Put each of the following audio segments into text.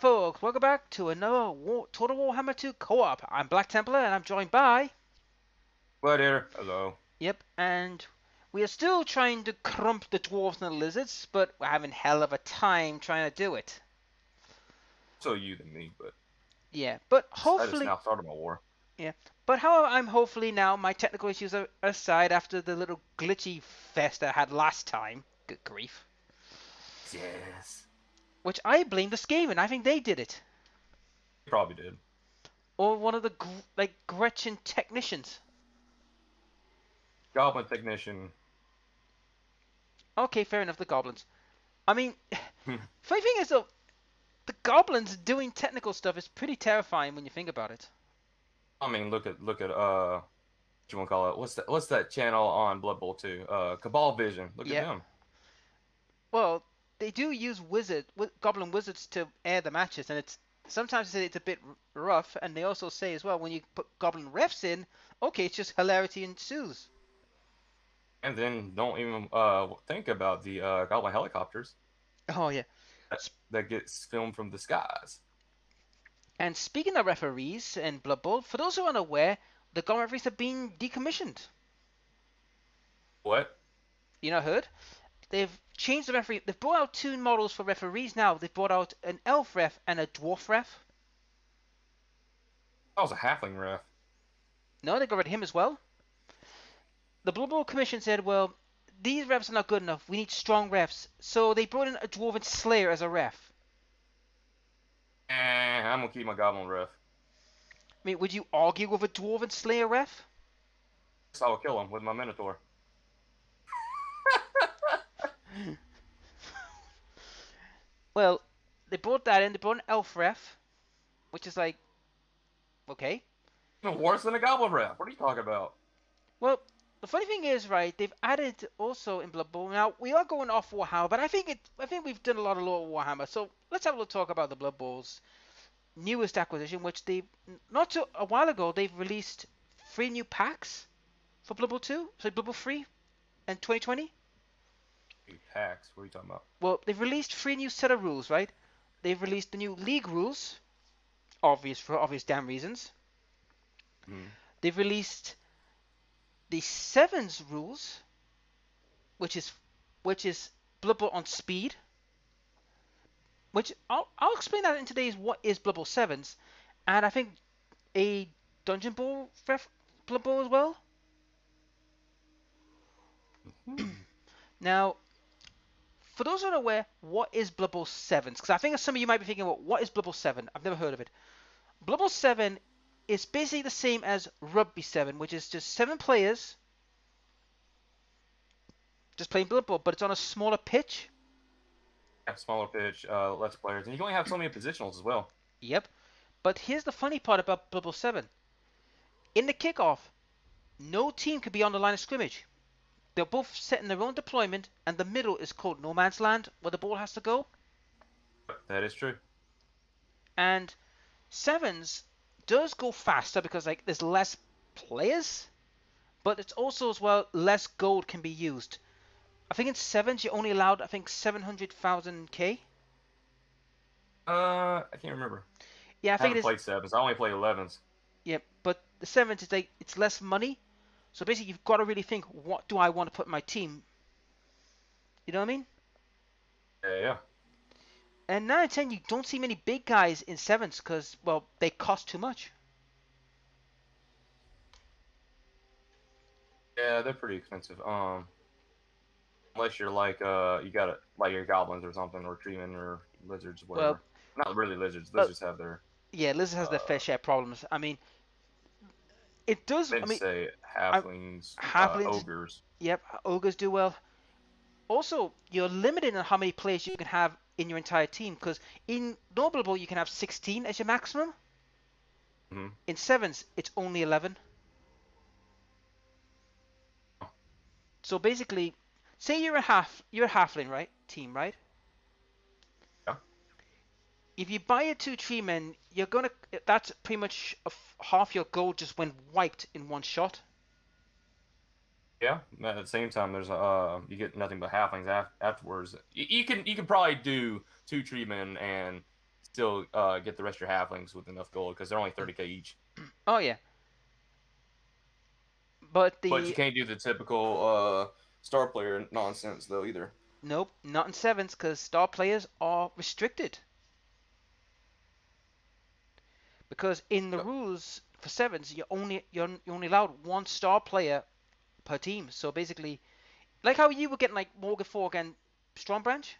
folks, welcome back to another Total War Warhammer 2 co-op. I'm Black Templar and I'm joined by... Gladiator, hello. Yep, and we are still trying to crump the dwarves and the lizards, but we're having hell of a time trying to do it. So you than me, but Yeah, but I just hopefully... now started my war. Yeah, but however, I'm hopefully now, my technical issues are aside after the little glitchy fest I had last time. Good grief. Yes. Which I blame the Skaven, I think they did it. You probably did. Or one of the, Gretchen technicians. Goblin technician. Okay, fair enough, the goblins. I mean, funny thing is though, the goblins doing technical stuff is pretty terrifying when you think about it. I mean, look at what you want to call it? What's that channel on Blood Bowl 2? Cabal Vision. Look at Yeah. them. Well, they do use goblin wizards to air the matches, and it's sometimes it's a bit rough. And they also say as well when you put goblin refs in, okay, it's just hilarity ensues. And then don't even think about the Goblin helicopters Oh yeah. that gets filmed from the skies. And speaking of referees and Blood Bowl, for those who are unaware, the goblin referees have been decommissioned. What? You know, heard? They've changed the referee. They've brought out two models for referees now. They've brought out an elf ref and a dwarf ref. That was a halfling ref. No, they got rid of him as well. The Blood Bowl Commission said, well, these refs are not good enough. We need strong refs. So they brought in a dwarven slayer as a ref. I'm gonna keep my goblin ref. I mean, would you argue with a dwarven slayer ref? So I will kill him with my minotaur. Well, they brought that in. They brought an elf ref, which is like, okay. Even worse than a goblin ref. What are you talking about? Well, the funny thing is, right? They've added also in Blood Bowl. Now we are going off Warhammer, but I think we've done a lot of lore Warhammer. So let's have a little talk about the Blood Bowl's newest acquisition, which they not too a while ago they've released 3 new packs for Blood Bowl 2, so Blood Bowl 3 and 2020. Packs. What are you talking about? Well, they've released 3 new set of rules, right? They've released the new league rules, obvious for obvious damn reasons. Hmm. They've released the sevens rules, which is Blood Bowl on speed. Which I'll explain that in today's what is Blood Bowl sevens, and I think a Dungeon Bowl Blood Bowl as well. Now, for those who are aware, what is Blood Bowl 7s? Because I think some of you might be thinking, well, what is Blood Bowl 7? I've never heard of it. Blood Bowl 7 is basically the same as Rugby 7, which is just 7 players just playing Blood Bowl, but it's on a smaller pitch. Have smaller pitch, less players, and you can only have so many positionals as well. Yep. But here's the funny part about Blood Bowl 7. In the kickoff, no team could be on the line of scrimmage. They're both set in their own deployment, and the middle is called no man's land, where the ball has to go. That is true. And sevens does go faster because like there's less players, but it's also as well less gold can be used. I think in sevens you're only allowed 700,000 K. I can't remember. Yeah, I I think it haven't is. played sevens. I only play 11s. Yeah, but the sevens is like it's less money. So basically you've got to really think, what do I want to put in my team? You know what I mean? Yeah. And 9 and 10 you don't see many big guys in sevens because well they cost too much. Yeah, they're pretty expensive. Unless you're like you got it like your goblins or something, or treemen or lizards, Well, whatever. Not really lizards. Lizards have their. yeah, Lizard has their fair share of problems. I mean, it does. I I'd mean, say I, halflings, halflings. ogres. Yep, ogres do well. Also, you're limited on how many players you can have in your entire team because in Noble Bowl you can have 16 as your maximum. Mm-hmm. In sevens, it's only 11. So basically, say you're a halfling, right? Team, right? Yeah. If you buy a 2 tree men, you're gonna. That's pretty much half your gold just went wiped in one shot. Yeah. At the same time, there's you get nothing but halflings afterwards. You can probably do 2 treemen and still get the rest of your halflings with enough gold because they're only 30k each. Oh yeah, but But you the can't do the typical star player nonsense though either. nope, not in sevens because star players are restricted. Because in the Yep. rules for sevens, you're only allowed one star player per team. So basically, like how you were getting like Morgan Fork and Strong Branch.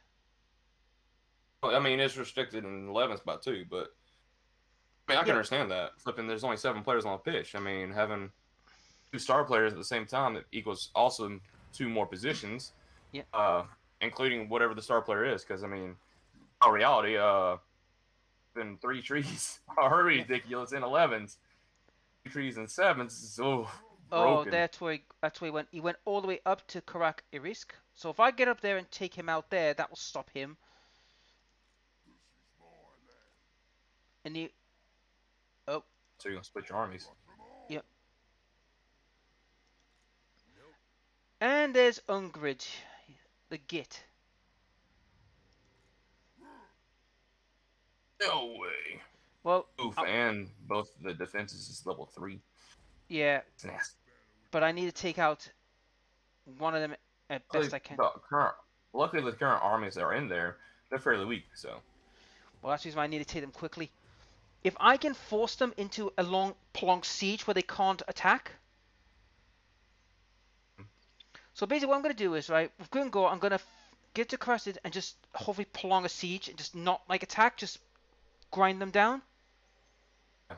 I mean, it's restricted in 11 spot too, but I mean, I can Yeah, understand that. Flipping, there's only 7 players on the pitch. I mean, having 2 star players at the same time that equals also 2 more positions, yeah. uh, including whatever the star player is. Because I mean, in reality, been 3 trees are Yeah. ridiculous in 11s. 3 trees and sevens is so Oh, broken. that's where he went. He went all the way up to Karak Irisk. So if I get up there and take him out there, that will stop him. And he oh So you're gonna split your armies. yeah. And there's Ungrid, the Git. No way. Well, Oof, and both the defenses is level 3. yeah, It's nasty. but I need to take out one of them at best Luckily, I can. the current, luckily the current armies that are in there, they're fairly weak. So Well, that's the reason why I need to take them quickly. If I can force them into a long, prolonged siege where they can't attack. So basically, what I'm going to do is, right, with Grimgor, I'm going to get to Crested and just hopefully prolong a siege and just not like attack, just grind them down. yeah,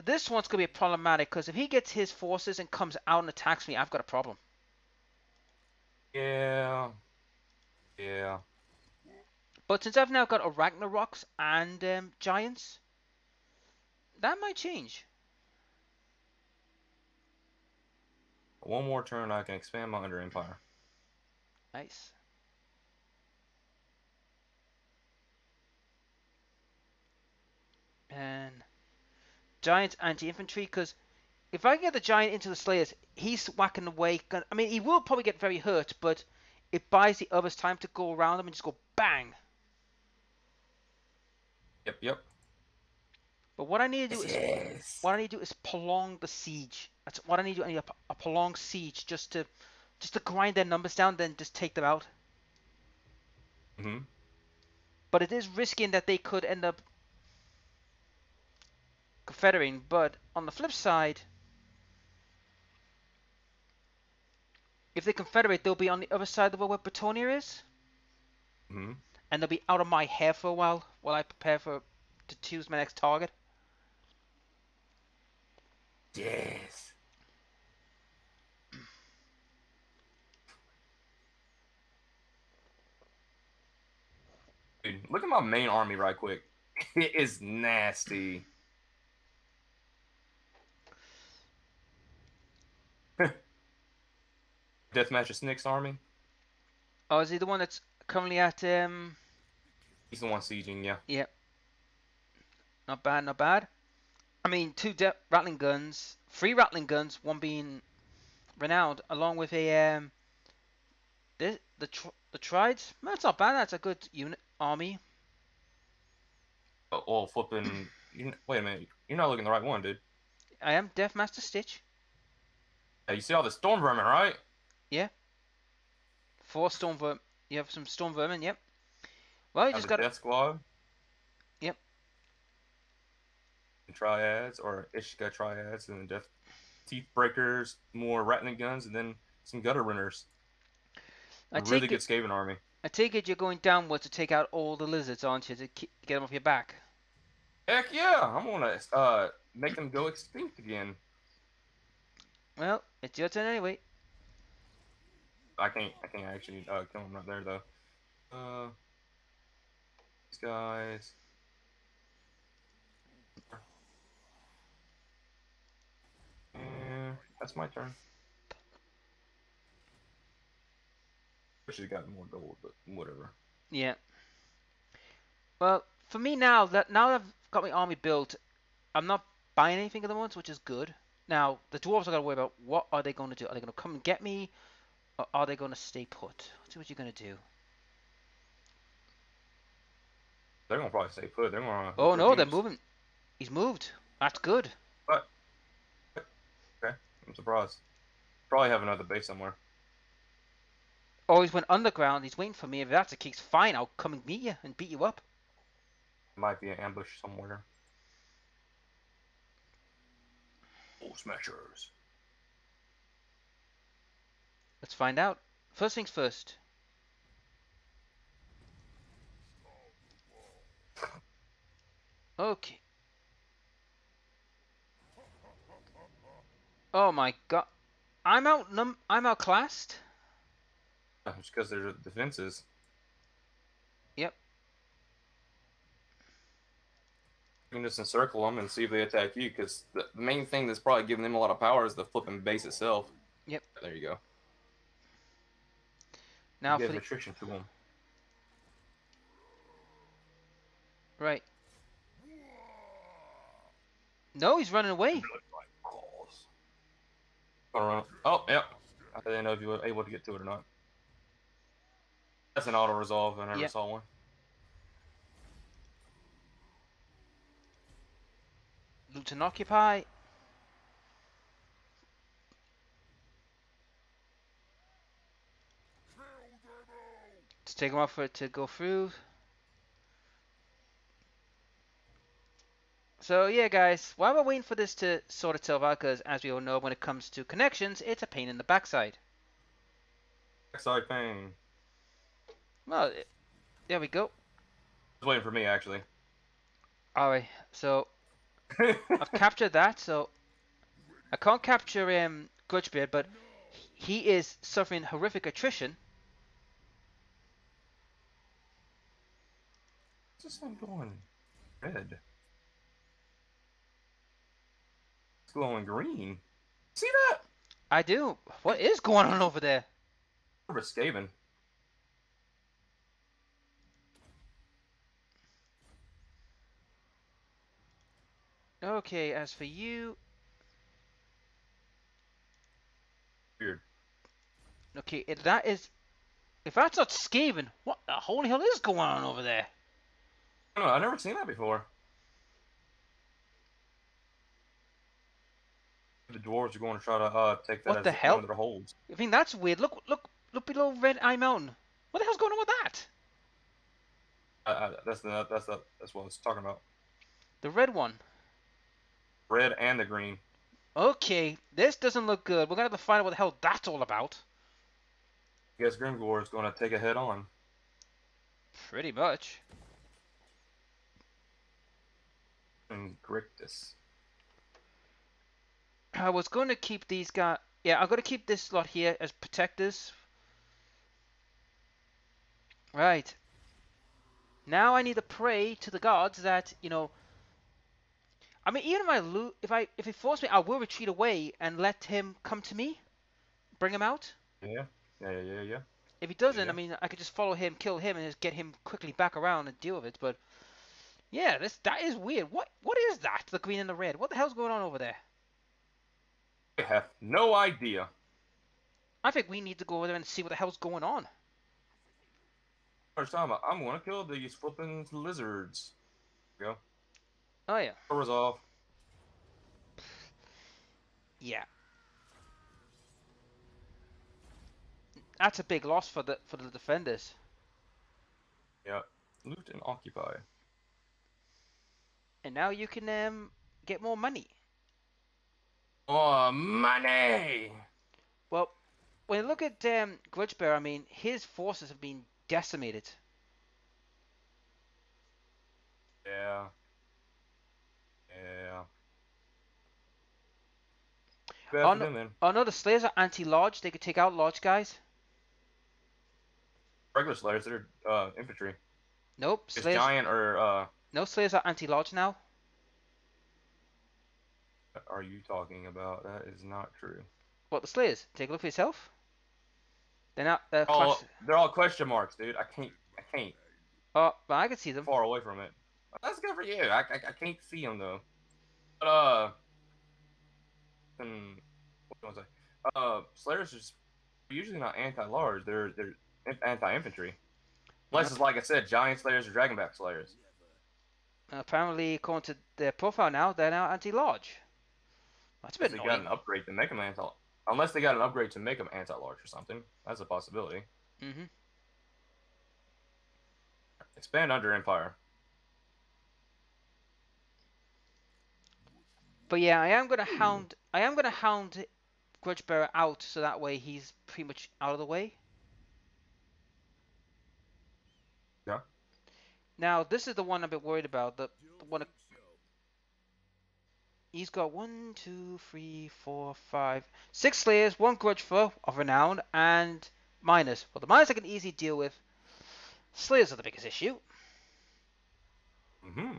This one's going to be problematic because if he gets his forces and comes out and attacks me, I've got a problem. yeah, yeah. But since I've now got Arachnaroks and Giants, that might change. One more turn, I can expand my Under Empire. Nice. And Giants anti-infantry, because if I get the Giant into the Slayers, he's whacking away. I mean, he will probably get very hurt, but it buys the others time to go around him and just go bang. Yep, yep. But what I need to do is Yes. what I need to do is prolong the siege. That's what I need to do. I need a prolonged siege just to grind their numbers down, then just take them out. Mm-hmm. But it is risky in that they could end up confederating. But on the flip side, if they confederate, they'll be on the other side of where Bretonia is, Mm-hmm. and they'll be out of my hair for a while I prepare to choose my next target. Yes. Dude, look at my main army right quick. It is nasty. Deathmatch of Snick's army. Oh, is he the one that's currently at He's the one sieging, yeah. Yeah, not bad, not bad. I mean, rattling guns, 3 rattling guns, one being renowned, along with a the Trides. That's not bad. That's a good unit army. Oh, flipping. Wait a minute. You're not looking the right one, dude. I am Deathmaster Stitch. You see all the storm vermin, right? Yeah, 4 storm vermin. You have some storm vermin. Yep. Well, you Have just the got to. Death Squad, Yep. and Triads, or Ishka Triads, and the Death Teeth Breakers, more Rattling Guns, and then some Gutter Runners. I A really take good it. Skaven army. I take it you're going downwards to take out all the lizards, aren't you? To get them off your back. Heck yeah! I'm gonna make them go extinct again. Well, it's your turn anyway. I can't actually kill them right there though. These guys. Yeah, that's my turn. Wish I got more gold, but whatever. Yeah. Well, for me now that I've got my army built, I'm not buying anything at the moment, which is good. Now the dwarves I got to worry about. What are they going to do? Are they going to come and get me, or are they going to stay put? Let's see what you're going to do. They're gonna probably stay put. They're gonna hope Oh for no, they're abuse. moving. He's moved. That's good. But okay, I'm surprised. Probably have another base somewhere. Oh, he's went underground. He's waiting for me. If that's the case, fine. I'll come and meet you and beat you up. Might be an ambush somewhere. Oh, smashers. Let's find out. First things first. Okay. Oh my god. I'm outclassed. Just because their defenses. Yep. You can just encircle them and see if they attack you. Because the main thing that's probably giving them a lot of power is the flipping base itself. Yep. There you go. Now You for give the attrition to them. right. No, he's running away. Oh, yeah. I didn't know if you were able to get to it or not. That's an auto resolve. I never Yep. saw one. Loot and occupy. Let's take him off for it to go through. So yeah, guys, while we're waiting for this to sort itself out, because as we all know, when it comes to connections, it's a pain in the backside. Backside pain. Well, there we go. It's waiting for me, actually. Alright, so I've captured that. So I can't capture Grudgebeard, but he is suffering horrific attrition. What's this thing going? Red. It's glowing green. See that? I do. What is going on over there? We're Skaven. Okay, as for you, Weird. okay, if that's not Skaven, what the holy hell is going on over there? I don't know. I've never seen that before. The dwarves are going to try to take that What the as one hell? of their holds. I mean, that's weird. Look below Red Eye Mountain. What the hell's going on with that? That's what I was talking about. The red one. Red and the green. Okay, this doesn't look good. We're gonna have to find out what the hell that's all about. I guess Grimgor is going to take a head on. Pretty much. And Grictus. I was going to keep these guys. Yeah, I'm going to keep this lot here as protectors. Right. Now I need to pray to the gods that, you know. I mean, even if he force me, I will retreat away and let him come to me. Bring him out. Yeah. Yeah. If he doesn't, Yeah. I mean, I could just follow him, kill him, and just get him quickly back around and deal with it. But yeah, that is weird. What is that? The green and the red. What the hell's going on over there? I have no idea. I think we need to go over there and see what the hell's going on. First time, I'm going to kill these flipping lizards. Go. Oh yeah. Resolve. Yeah. That's a big loss for the defenders. Yeah. Loot and occupy. And now you can get more money. Oh, money! Well, when you look at Grudgebear, I mean, his forces have been decimated. Yeah. Yeah. Bad Oh for no, them, then. oh no, the Slayers are anti-Lodge. They could take out Lodge guys. Regular Slayers, they're infantry. Nope, It's Slayers. giant or No, Slayers are anti-Lodge now. are you talking about? That is not true. What, the Slayers? Take a look for yourself. They're not. They're all question marks, dude. I can't. Oh, but I can see them. Far away from it. That's good for you. I can't see them though. But what was I? Slayers are usually not anti-large. They're anti-infantry. Unless it's like I said, giant Slayers or Dragonback Slayers. Apparently, according to their profile now, they're now anti-large. That's a bit Unless they got annoying. an upgrade to make them unless they got an upgrade to make them anti-large or something. That's a possibility. Hmm. Expand under Empire. But yeah, I am gonna hound Grudgebearer out so that way he's pretty much out of the way. Yeah. Now this is the one I'm a bit worried about. The one he's got 1, 2, 3, 4, 5, 6 Slayers, 1 Grudgebearer of renown, and miners. Well, the miners I can easily deal with. Slayers are the biggest issue. Mm-hmm.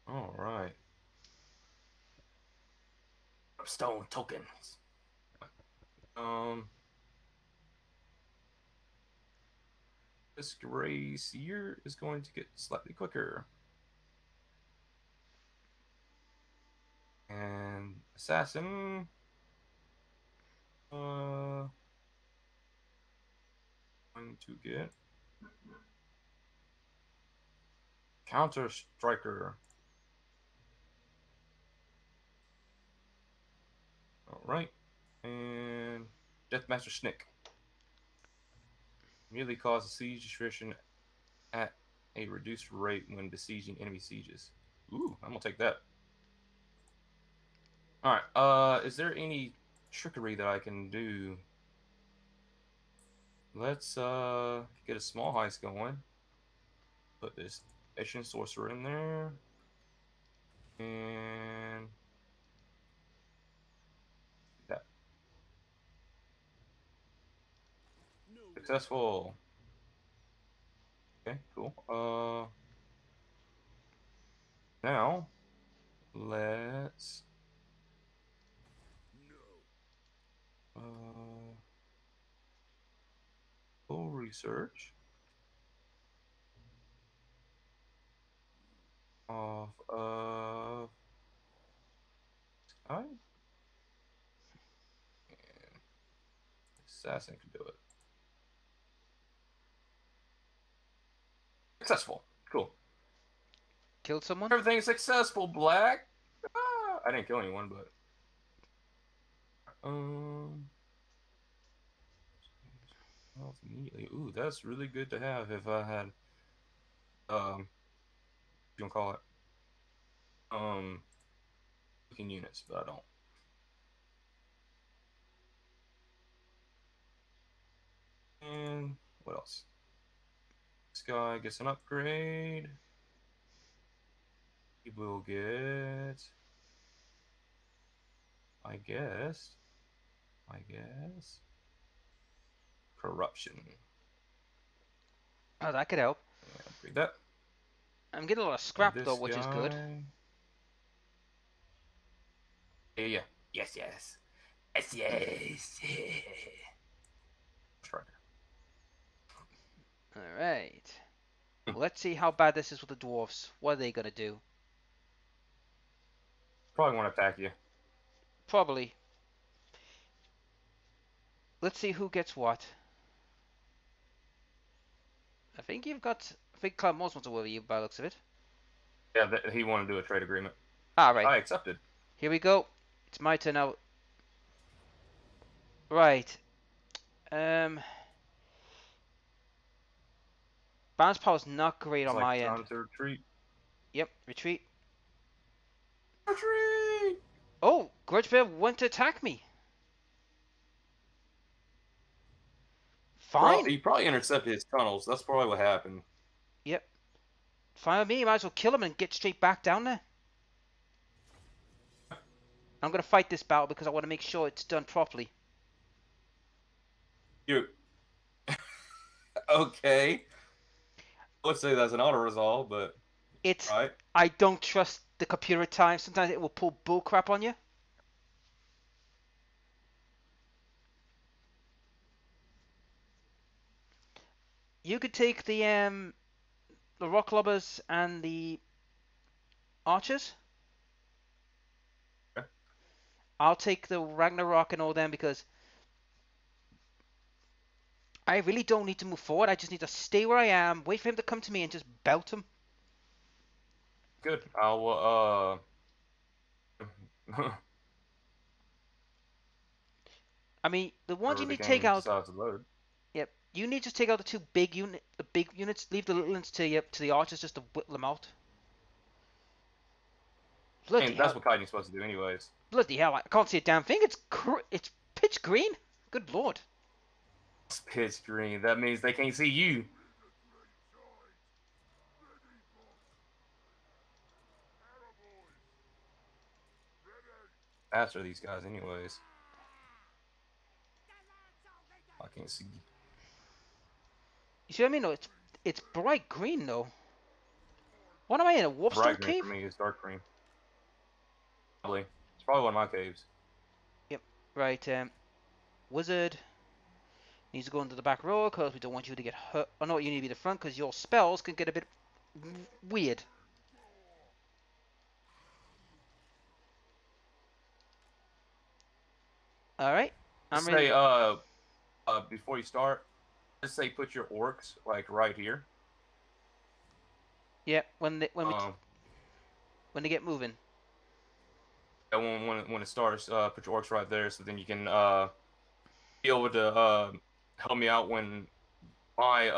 All right. Stone tokens. Um, this gray seer is going to get slightly quicker. And assassin. Going to get counter striker. All right. And Deathmaster Snick. Immediately causes siege attrition at a reduced rate when besieging enemy sieges. Ooh, I'm gonna take that. All right. Is there any trickery that I can do? Let's get a small heist going. Put this Etching Sorcerer in there. And that. Successful. Okay, cool. Now let's go research of Sky. And Assassin can do it. Successful. Cool. Killed someone? Everything's successful, Black. I didn't kill anyone, but health immediately. Ooh, that's really good to have if I had you can call it looking units, but I don't. And what else? This guy gets an upgrade. He will get I guess corruption. Oh, that could help. Yeah, upgrade that. I'm getting a lot of And scrap though, this which is good. guy. Yeah. Yes, yes. Yes, yes. Striker. Alright. Let's see how bad this is with the dwarfs. What are they gonna do? Probably want to attack you. Probably. Let's see who gets what. I think you've got... I think Cloud Moss wants to worry you by the looks of it. Yeah, he wanted to do a trade agreement. Alright. I accepted. Here we go. It's my turn now. Right. Bounce power's not great It's on like my end. time to retreat. Yep, retreat. Retreat! Oh, Grudgebear went to attack me. Fine. He probably intercepted his tunnels. That's probably what happened. Yep. Fine with me. Might as well kill him and get straight back down there. I'm going to fight this battle because I want to make sure it's done properly. You. Okay. I would say that's an auto resolve, but It's... right. I don't trust the computer at times. Sometimes it will pull bullcrap on you. You could take the rock lobbers and the archers. Okay. I'll take the Ragnarok and all them because I really don't need to move forward. I just need to stay where I am, wait for him to come to me, and just belt him. Good. I'll I mean, the ones you whenever the need to take game out. decides to load. Yep. You need to just take out the big units. Leave the little ones to the archers just to whittle them out. Bloody And that's hell! what kiting's supposed to do, anyways. Bloody hell! I can't see a damn thing. It's pitch green. Good lord. It's pitch green. That means they can't see you. After these guys, anyways. I can't see. You see what I mean? No, it's bright green though. What am I in a warpstone Bright green cave? for me is dark green. Probably. It's probably one of my caves. Yep. Right. Wizard needs to go into the back row because we don't want you to get hurt. Oh no, you need to be the front because your spells can get a bit weird. All right. I'm Just ready. say, before you start, just say put your orcs, like, right here. Yeah. When Um, they get moving. and when it starts, put your orcs right there, so then you can, be able to, help me out when my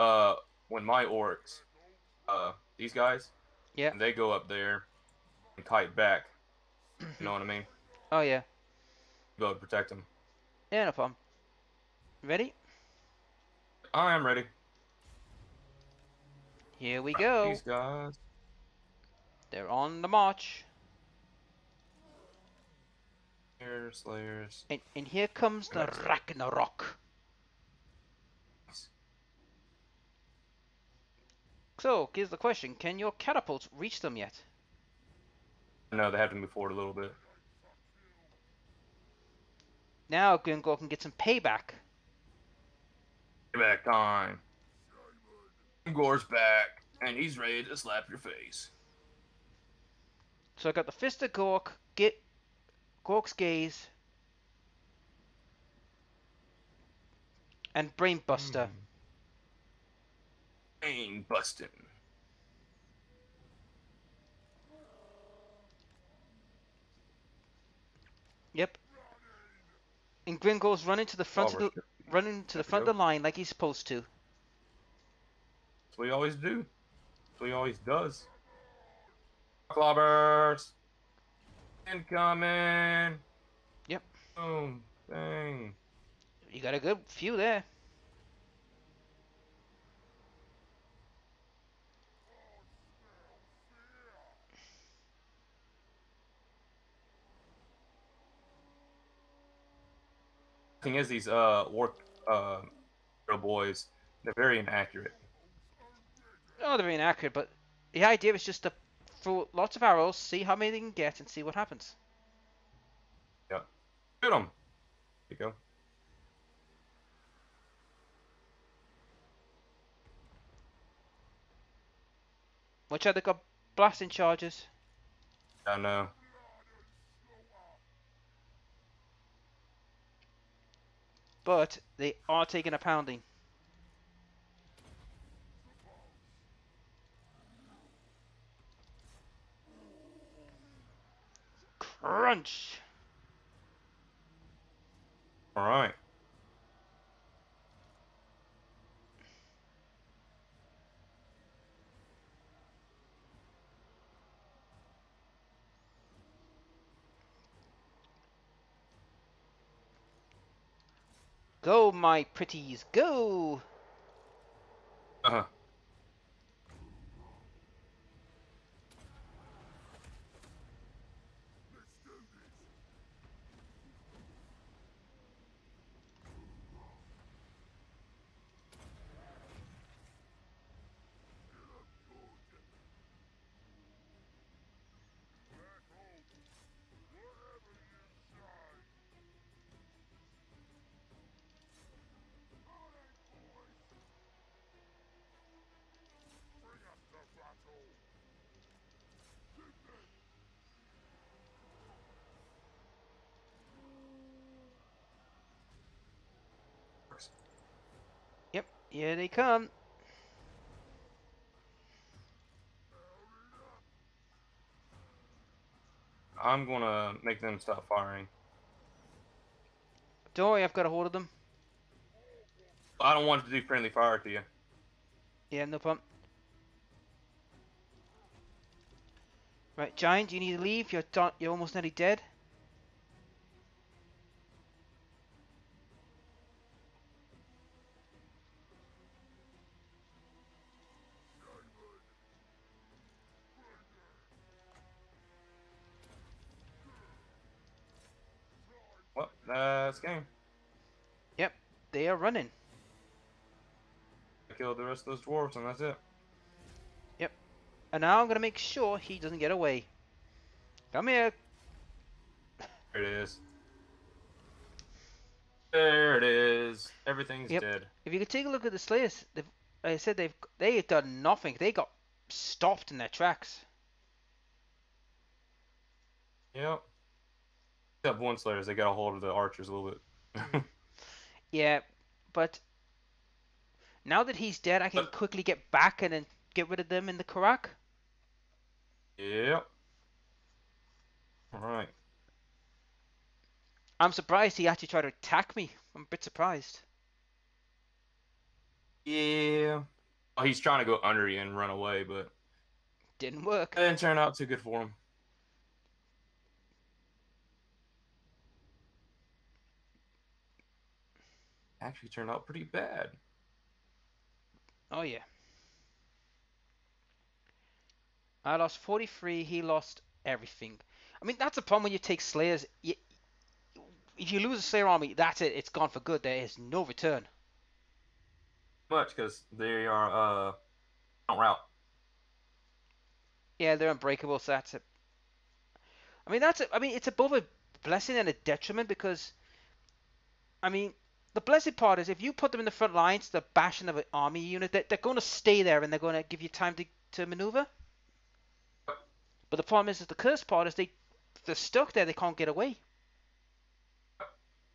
orcs, these guys, Yeah. and they go up there and kite back. You know what I mean? Oh yeah. Be able to protect them. Yeah, no problem. Ready? I am ready. Here we go. These guys. They're on the march. Slayers. And here comes the Ragnarok. So, here's the question. Can your catapults reach them yet? No, they have to move forward a little bit. Now Gringor can get some payback. Payback time. Gore's back, and he's ready to slap your face. So I got the Fist of Gork, Gork's Gaze, and Brainbuster. Brain busting. Yep. And Gringor's running to the front of the line like he's supposed to. That's what he always do. That's what he always does. Clobbers. Incoming. Yep. Boom. Bang. You got a good few there. Thing is, these orc boys, they're very inaccurate. Oh, they're inaccurate, but the idea is just to throw lots of arrows, see how many they can get, and see what happens. Yep. Shoot them. There you go. Watch out, they got blasting charges. I know. But they are taking a pounding. Crunch! All right. Go, my pretties, go! Uh-huh. Here they come. I'm gonna make them stop firing. Don't worry, I've got a hold of them. I don't want to do friendly fire to you. Yeah, no problem. Right, Giant, you need to leave. You're almost nearly dead. Well, that's game. Yep, they are running. I killed the rest of those dwarves, and that's it. Yep. And now I'm gonna make sure he doesn't get away. Come here. There it is. There it is. Everything's Yep. dead. If you could take a look at the Slayers, I said they've done nothing. They got stopped in their tracks. Yep. Except one Slayers, they got a hold of the archers a little bit. Yeah, but now that he's dead, I can quickly get back and then get rid of them in the Karak. Yep. Alright. I'm surprised he actually tried to attack me. I'm a bit surprised. Yeah. Oh, he's trying to go under you and run away, but Didn't work. it didn't turn out too good for him. Actually turned out pretty bad. Oh yeah. I lost 43. He lost everything. I mean, that's a problem when you take Slayers. If you lose a Slayer army, that's it. It's gone for good. There is no return. Much, because they are, on route. Yeah, they're unbreakable, so that's it. I mean, I mean, it's both a blessing and a detriment because, I mean, the blessed part is if you put them in the front lines, the bashing of an army unit, they're going to stay there and they're going to give you time to maneuver. But the problem is that the cursed part is they're stuck there. They can't get away.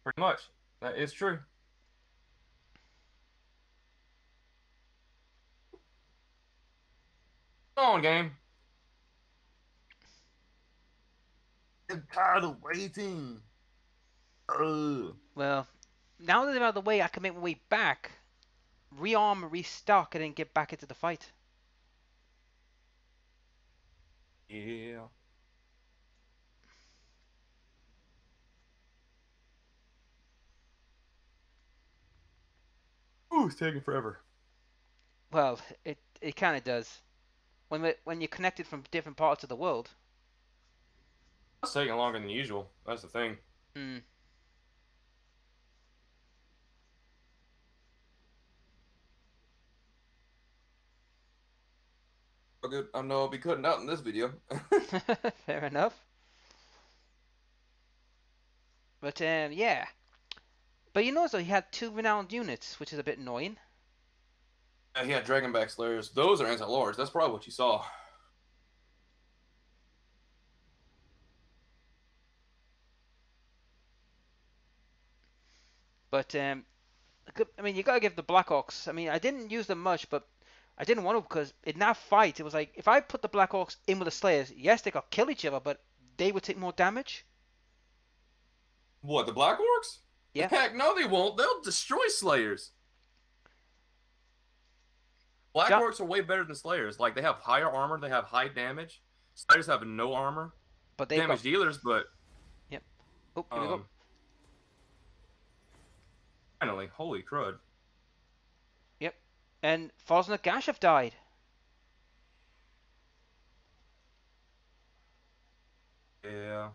Pretty much. That is true. Come on, game. I'm tired of waiting. Well, now that they're out of the way, I can make my way back, rearm, restock, and then get back into the fight. Yeah. Ooh, it's taking forever. Well, it kind of does. When you're connected from different parts of the world. It's taking longer than usual. That's the thing. Hmm. Oh, good. I know I'll be cutting out in this video. Fair enough. But yeah. But you notice though, he had two renowned units, which is a bit annoying. Yeah, he had Dragonback Slayers. Those are anti-lords. That's probably what you saw. But I mean, you gotta give the Blackhawks. I mean, I didn't use them much, but I didn't want to because in that fight, it was like if I put the Blackhawks in with the Slayers, yes, they could kill each other, but they would take more damage. What, the Black Orcs? Yeah, Heck, no, they won't. They'll destroy Slayers. Black ja Orcs are way better than Slayers. Like, they have higher armor, they have high damage. Slayers have no armor. but they've got. Damage dealers, but Yep. Oh, here we go. um, finally, holy crud. Yep. And Fosna Gash have died. Yeah.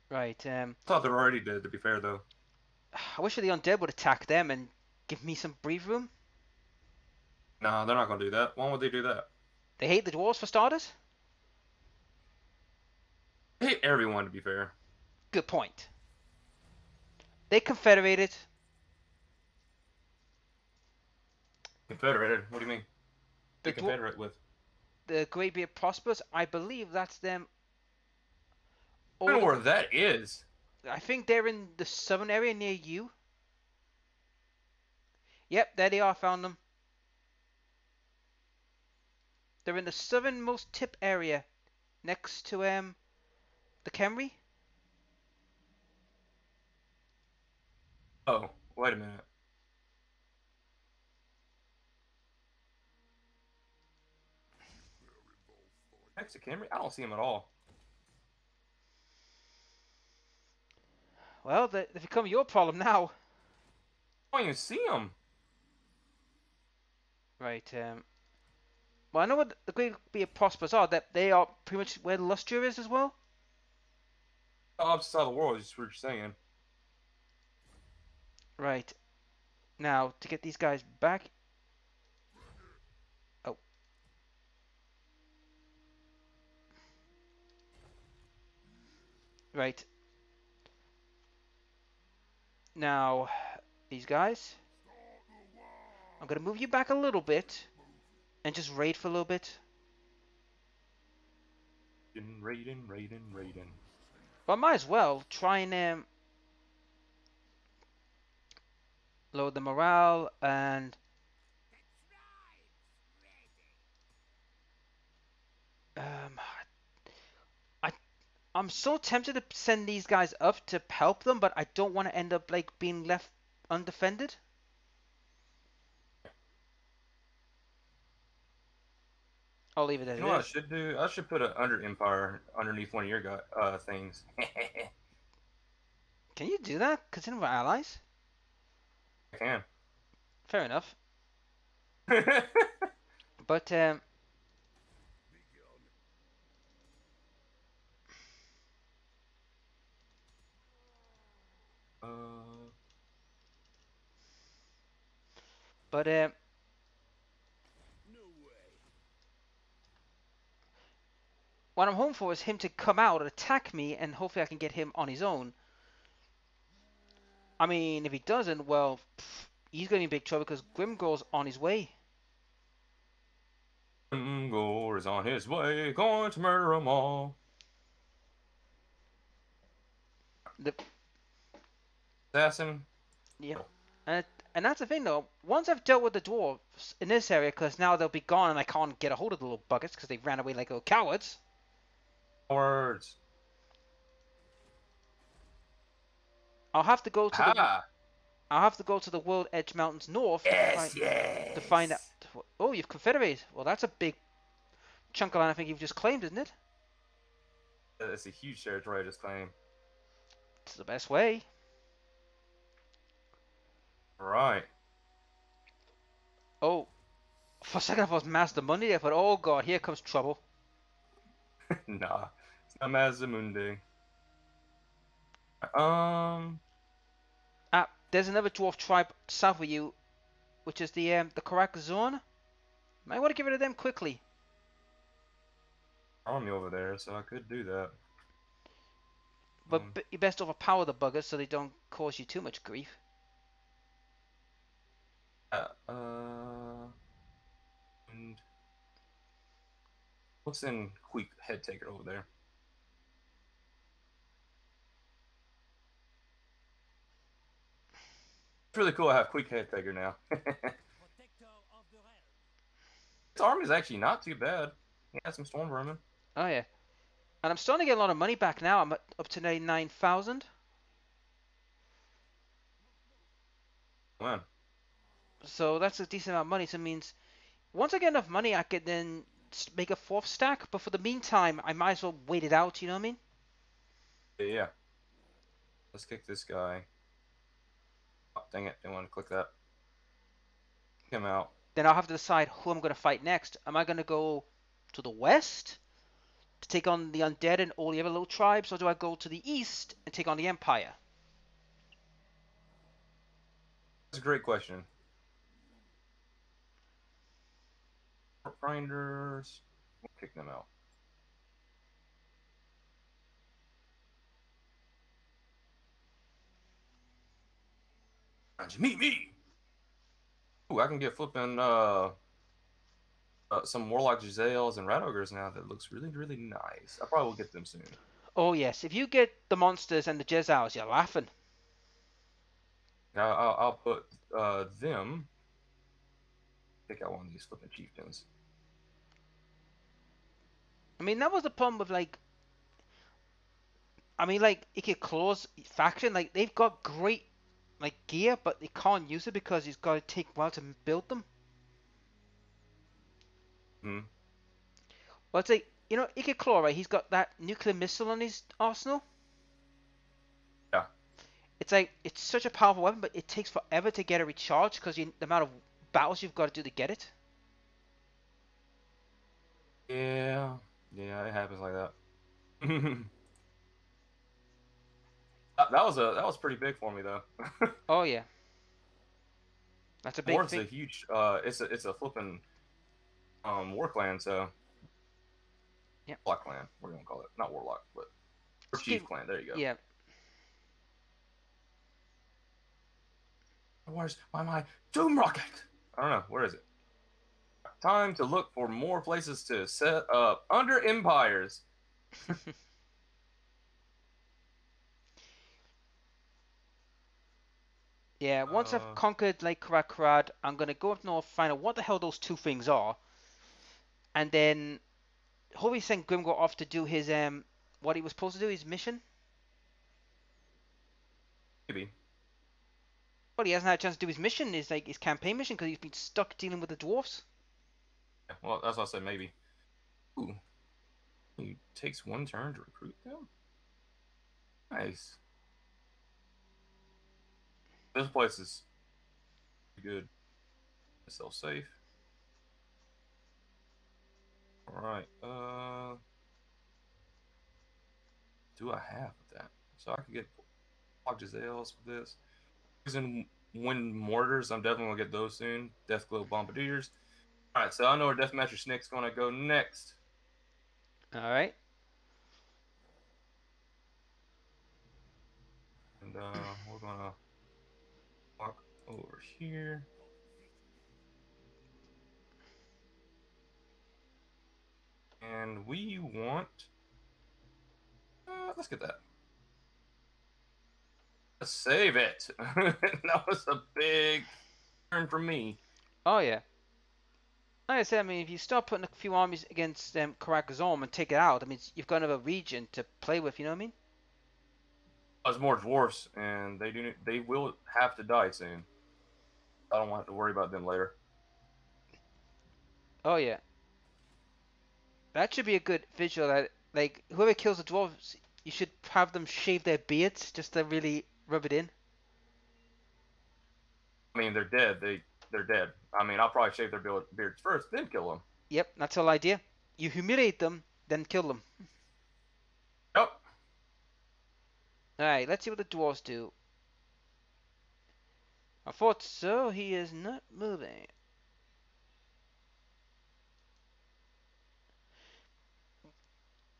Right. I thought they were already dead, to be fair, though. I wish the undead would attack them and give me some breathe room. No, they're not going to do that. Why would they do that? They hate the dwarves for starters. They hate everyone, to be fair. Good point. They confederated. Confederated? What do you mean? They The confederate with? the Great Beard Prosperous. I believe that's them. I don't know where that is. I think they're in the southern area near you. Yep, there they are. Found them. They're in the southernmost tip area, next to the Camry. Oh, wait a minute. Next to Camry? I don't see him at all. Well, they've become your problem now. I don't even see him. Right. Well, I know what the Great Be Prosperous are. That they are pretty much where the Lustra is as well. The opposite side of the world is just what you're saying. Right. Now to get these guys back. Oh. Right. Now, these guys. I'm gonna move you back a little bit and just raid for a little bit. Raiding. But I might as well try and lower the morale and um, I I'm so tempted to send these guys up to help them, but I don't want to end up like being left undefended. I'll leave it as You it know what I is. should do? I should put an Under Empire underneath one of your things. I Can you do that? Considering we're allies. can. Fair enough. But uh, but what I'm hoping for is him to come out and attack me, and hopefully I can get him on his own. I mean, if he doesn't, well, he's going to be in big trouble because Grimgor's on his way. Gore is on his way, going to murder them all. The, Assassin. yeah, Oh, and and that's the thing though. Once I've dealt with the dwarves in this area, because now they'll be gone and I can't get a hold of the little buggers because they ran away like little cowards. words. I'll have to go to the Ha! I'll have to go to the World Edge Mountains north Yes, to find out. yes. Oh, you've confederated. Well, that's a big chunk of land I think you've just claimed, isn't it? That's a huge territory I just claimed. It's the best way. Right. Oh, for a second I thought it was Master Money there, but oh god, here comes trouble. Nah. It's not Mazamundi. Um, Ah, there's another dwarf tribe south of you, which is the Karak Zone. Might want to get rid of them quickly. army over there, so I could do that. But you best overpower the buggers so they don't cause you too much grief. Uh, uh, and what's in Quick Head Taker over there? It's really cool. I have Quick Head Taker now. His army's actually not too bad. He has some storm vermin. Oh yeah, and I'm starting to get a lot of money back now. I'm up to 9,000. Man, So that's a decent amount of money. So it means once I get enough money, I could then make a fourth stack. But for the meantime, I might as well wait it out. You know what I mean? yeah. Let's kick this guy. Oh, dang it! Didn't want to click that. Kick him out. Then I'll have to decide who I'm going to fight next. Am I going to go to the west to take on the undead and all the other little tribes, or do I go to the east and take on the Empire? That's a great question. Grinders. We'll kick them out. Meet me. Ooh, I can get flipping some Warlock Giselles and Rat Ogres now. That looks really, really nice. I probably will get them soon. Oh yes, if you get the monsters and the Jezals, you're laughing. Now I'll put them. Pick out one of these flipping chieftains. I mean, that was the problem with like, I mean, like Ike Claw's faction, like they've got great like gear, but they can't use it because it's got to take a while to build them. Hmm. Well, it's like Ike Claw, right? He's got that nuclear missile on his arsenal. Yeah. It's like it's such a powerful weapon, but it takes forever to get it recharged because the amount of battles you've got to do to get it. Yeah. Yeah, it happens like that. That was pretty big for me though. Oh yeah, that's a big Ward's a thing. huge it's a flipping war clan, so Yeah, warlock clan, we're gonna call it. Not warlock, but or just give. chief clan, there you go. Yeah, Where's my doom rocket? I don't know, where is it? Time to look for more places to set up under empires. yeah. Once I've Uh conquered like Karakrad, I'm gonna go up north, find out what the hell those two things are, and then hopefully send Grimgor off to do his what he was supposed to do, his mission. maybe. Well, he hasn't had a chance to do his mission, his campaign mission, because he's been stuck dealing with the dwarfs. Yeah, well, that's what I said maybe. Ooh. It takes one turn to recruit them? Nice. This place is good. Myself safe. Alright. Do I have that? So I can get Fog Giselles with this. Using Wind Mortars, I'm definitely gonna get those soon. Deathglow Bombardiers. Alright, so I know where Deathmatcher Snake's gonna go next. All right. And we're gonna walk over here. And we want let's get that. Let's save it. That was a big turn for me. Oh yeah. Like I said, I mean, if you start putting a few armies against Karakazom and take it out, I mean, you've got another region to play with. You know what I mean? There's more dwarfs, and they will have to die soon. I don't want to worry about them later. Oh yeah. That should be a good visual. That like whoever kills the dwarves, you should have them shave their beards just to really rub it in. I mean, they're dead. They're dead. I mean, I'll probably shave their beards first, then kill them. Yep, that's the whole idea. You humiliate them, then kill them. Yep. All right, let's see what the dwarves do. I thought so. He is not moving.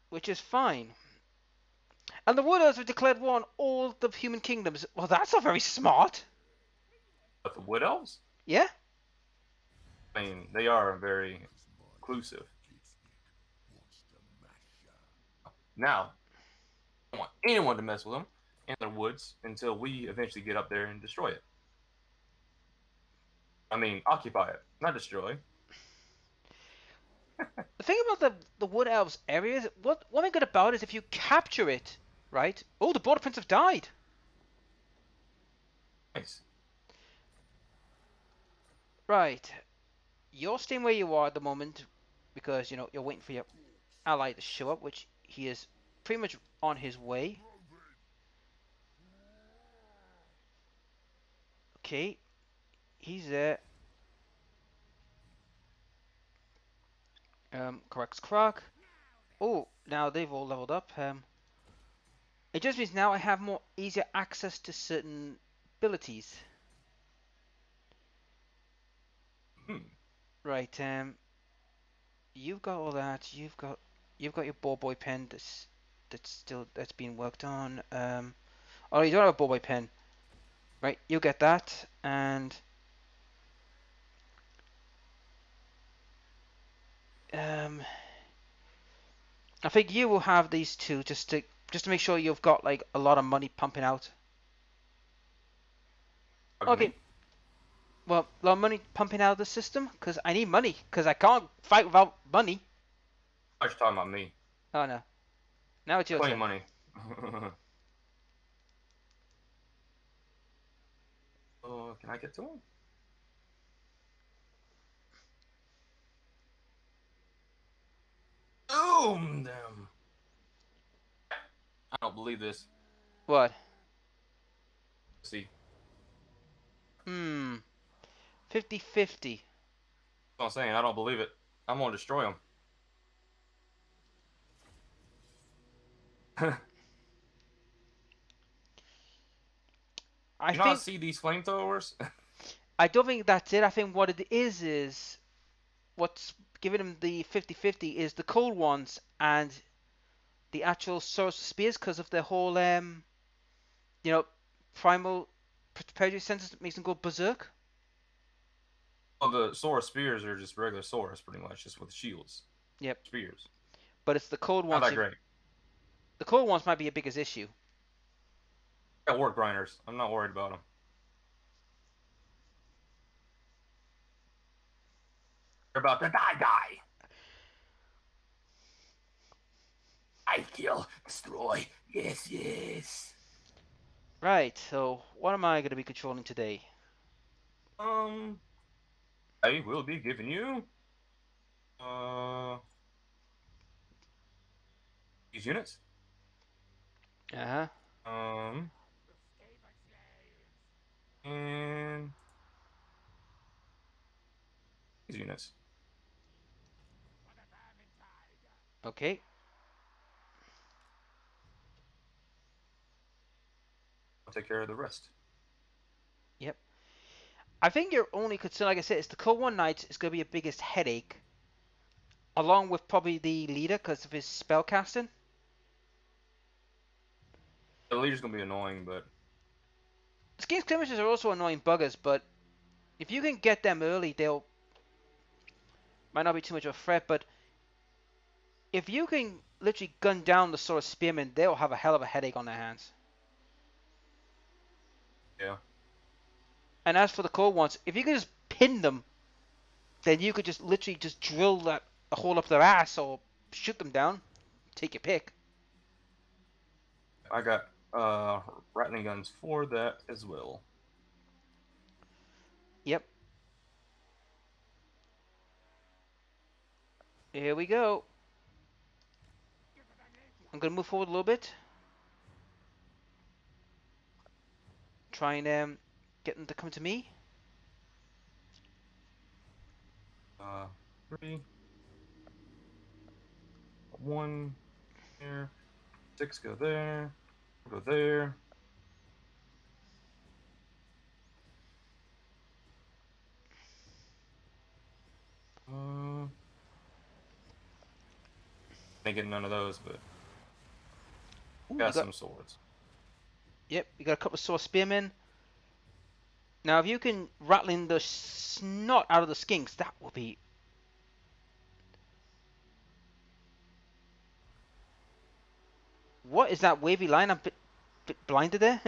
Which is fine. And the Wood Elves have declared war on all the human kingdoms. Well, that's not very smart. But the Wood Elves, Yeah? I mean, they are very inclusive. Now, I don't want anyone to mess with them in the woods until we eventually get up there and destroy it. I mean, occupy it, not destroy. The thing about the Wood Elves areas, what one thing good about it is if you capture it, right? Oh, the Border Prince have died. Nice. Right. You're staying where you are at the moment because, you're waiting for your ally to show up, which he is pretty much on his way. Okay. He's there. Corrects Croc. Oh, now they've all leveled up. It just means now I have more easier access to certain abilities. Hmm. Right, you've got all that. You've got your ball boy pen that's being worked on. Oh, you don't have a ball boy pen, right? You get that, and um, I think you will have these two just to make sure you've got like a lot of money pumping out. Talking to Okay, me? Well, a lot of money pumping out of the system because I need money because I can't fight without money. I was talking about me. Oh no. Now it's your Claim turn. money. Oh, can I get to him? Boom them. I don't believe this. What? See, Hmm. 50-50. that's what I'm saying. I don't believe it. I'm gonna destroy him. I You not think see these flamethrowers? I don't think that's it. I think what it is what's giving him the 50-50 is the cold ones and the actual source of spears because of the whole you know primal predator senses that makes them go berserk. Well, the Saurus spears are just regular Saurus, pretty much, just with shields. Yep. Spears. But it's the cold Not ones. that great. The cold ones might be a biggest issue. Got work grinders. I'm not worried about them. They're about to die. I kill, destroy. Yes, yes. Right. So what am I going to be controlling today? Um, I will be giving you uh these units. Uh huh. Um, and these units. Okay. I'll take care of the rest. Yep. I think your only concern, like I said, is the cold one knight is going to be your biggest headache, along with probably the leader because of his spell casting. The leader's gonna be annoying, but Skin skirmishers are also annoying buggers, but if you can get them early, they'll might not be too much of a threat. But if you can literally gun down the sort of spearmen, they'll have a hell of a headache on their hands. yeah. And as for the cold ones, if you can just pin them, then you could just literally just drill that a hole up their ass or shoot them down. Take your pick. I got rattling guns for that as well. Yep. Here we go. I'm gonna move forward a little bit. Try and get them to come to me. 3, 1 here, 6 go there, go there. Uh, ain't getting none of those, but Ooh, you got got some swords. yep. You got a couple of sword spearmen. Now, if you can rattling the snot out of the skinks, that will be. What is that wavy line? I'm a bit blinded there.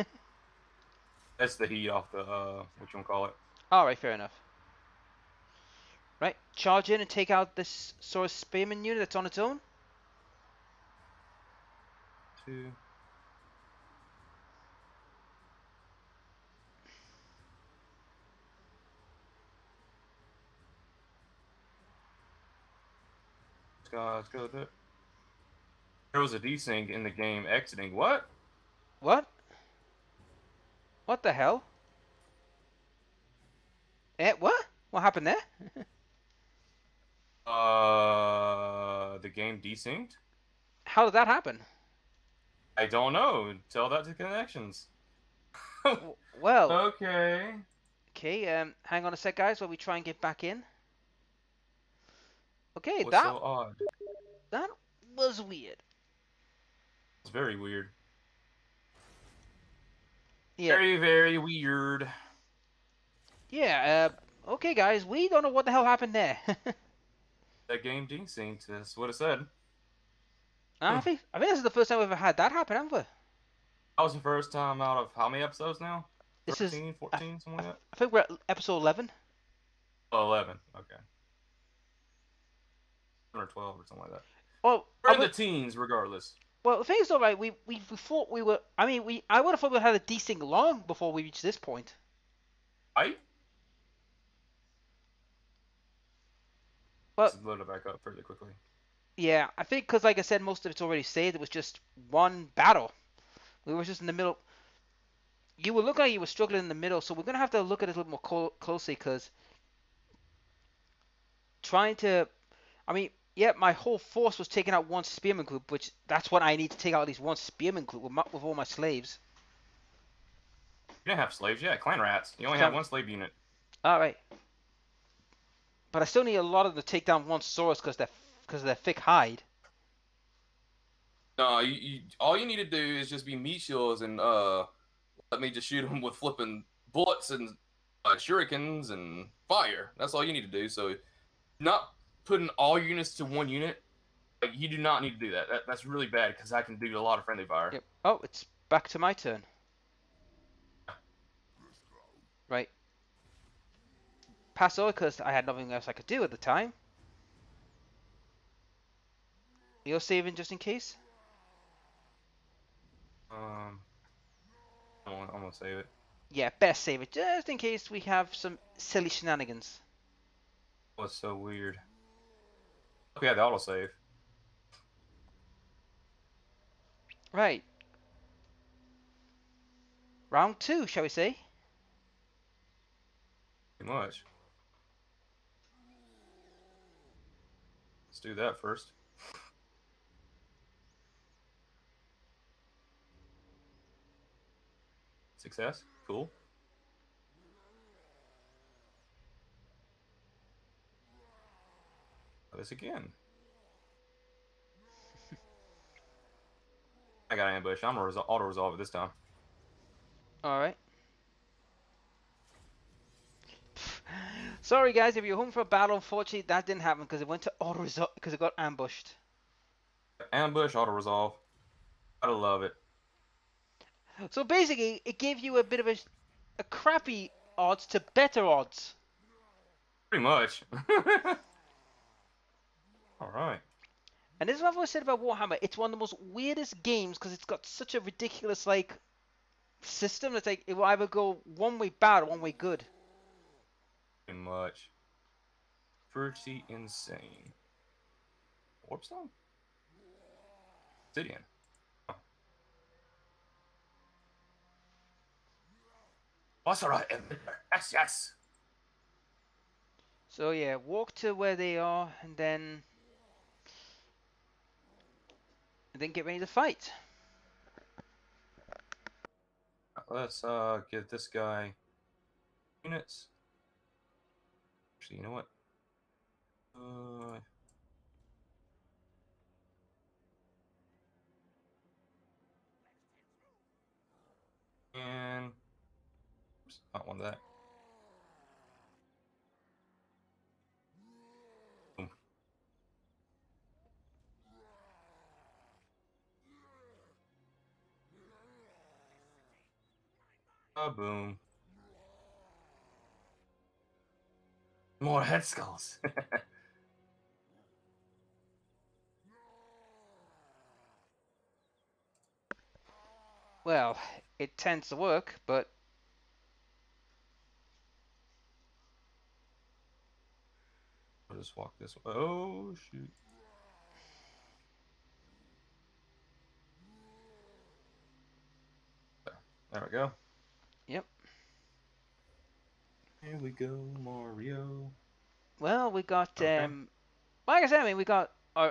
That's the heat off the what you wanna call it? All right, fair enough. Right, charge in and take out this sword spearman unit that's on its own. 2. Let's go there. There was a desync in the game exiting. What? What? What the hell? What? What happened there? The game desynced? How did that happen? I don't know. Tell that to connections. Well, Okay. okay. Hang on a sec, guys, while we try and get back in. Okay, What's that so odd? that was weird. It's very weird. Yeah, Very, very weird. yeah. Okay, guys, we don't know what the hell happened there. That game desynced. That's what it said. I think this is the first time we've ever had that happen, haven't we? That was the first time out of how many episodes now? This is 13, I, 14, something like that. I think we're at episode 11. Oh, 11. Okay. Or 12 or something like that. Well, We're in the teens, regardless. well, the thing is, though, right? We thought we were. I mean, I would have thought we had a desync long before we reached this point. Right? But Just load it back up fairly quickly. yeah, I think because, like I said, most of it's already saved. It was just one battle. We were just in the middle. You would look like you were struggling in the middle, so we're gonna have to look at it a little more closely because trying to. I mean, yeah, my whole force was taking out one spearman group, which that's what I need to take out at least one spearman group with all my slaves. You didn't have slaves, yeah, clan rats. You only have Clan. one slave unit. All right, but I still need a lot of them to take down one source because of their thick hide. No, all you need to do is just be meat shields and let me just shoot them with flipping bullets and shurikens and fire. That's all you need to do. So not putting all units to one unit. Like, you do not need to do that. That's really bad because I can do a lot of friendly fire. Yep. Oh, it's back to my turn. Right. Pass over because I had nothing else I could do at the time. You're saving just in case? Um, I'm gonna save it. Yeah, best save it just in case we have some silly shenanigans. What's so weird? Okay, the autosave. Right. Round 2, shall we say? Too much. Let's do that first. Success. Cool. This again. I got an ambush. I'm gonna auto resolve it this time. Alright. Sorry guys, if you're home for a battle, unfortunately that didn't happen because it went to auto resolve because it got ambushed. Ambush, auto resolve. I love it. So basically, it gave you a bit of a crappy odds to better odds. Pretty much. All right. And this is what I've always said about Warhammer. It's one of the most weirdest games because it's got such a ridiculous system that's like it will either go one way bad or one way good. Pretty much. Pretty insane. Warpstone? Obsidian. Oh. That's all right. Yes, yes. So yeah, walk to where they are and then get ready to fight. Let's give this guy units. Actually, you know what? And oops, not one of that. Boom. Boom. More head skulls. Well, it tends to work, but I'll just walk this way. Oh shoot. There we go. yep. Here we go, Mario. Well, we got Okay. like I said, I mean, we got the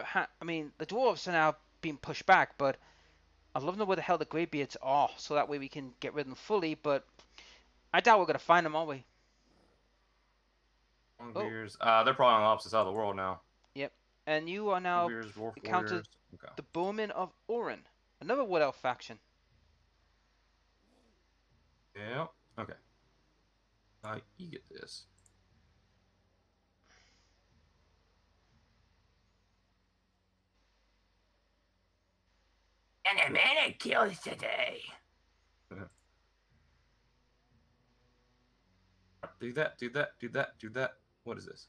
dwarves are now being pushed back, but I'd love to know where the hell the greybeards are, so that way we can get rid of them fully. But I doubt we're gonna find them, are we? Oh, Beers. They're probably on the opposite side of the world now. yep. And you are now Beers, Dwarf encountered Warriors. Okay. the Bowmen of Orin, another Wood Elf faction. Yeah. Okay. You get this. And a many kills today. Do that, do that, do that, do that. What is this?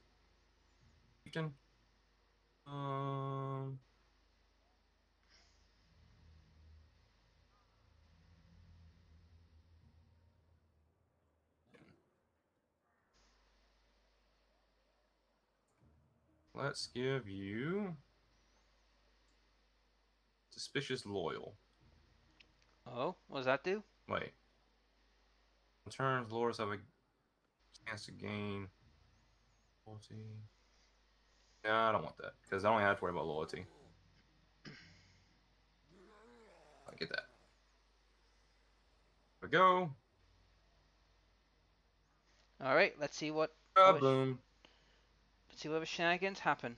Chieftain? Um, let's give you Suspicious Loyal. Oh, what does that do? Wait. In turns, lords have a chance to gain loyalty. No, I don't want that because I don't have to worry about loyalty. I get that. There we go. All right, let's see what Boom. let's see what shenanigans happen.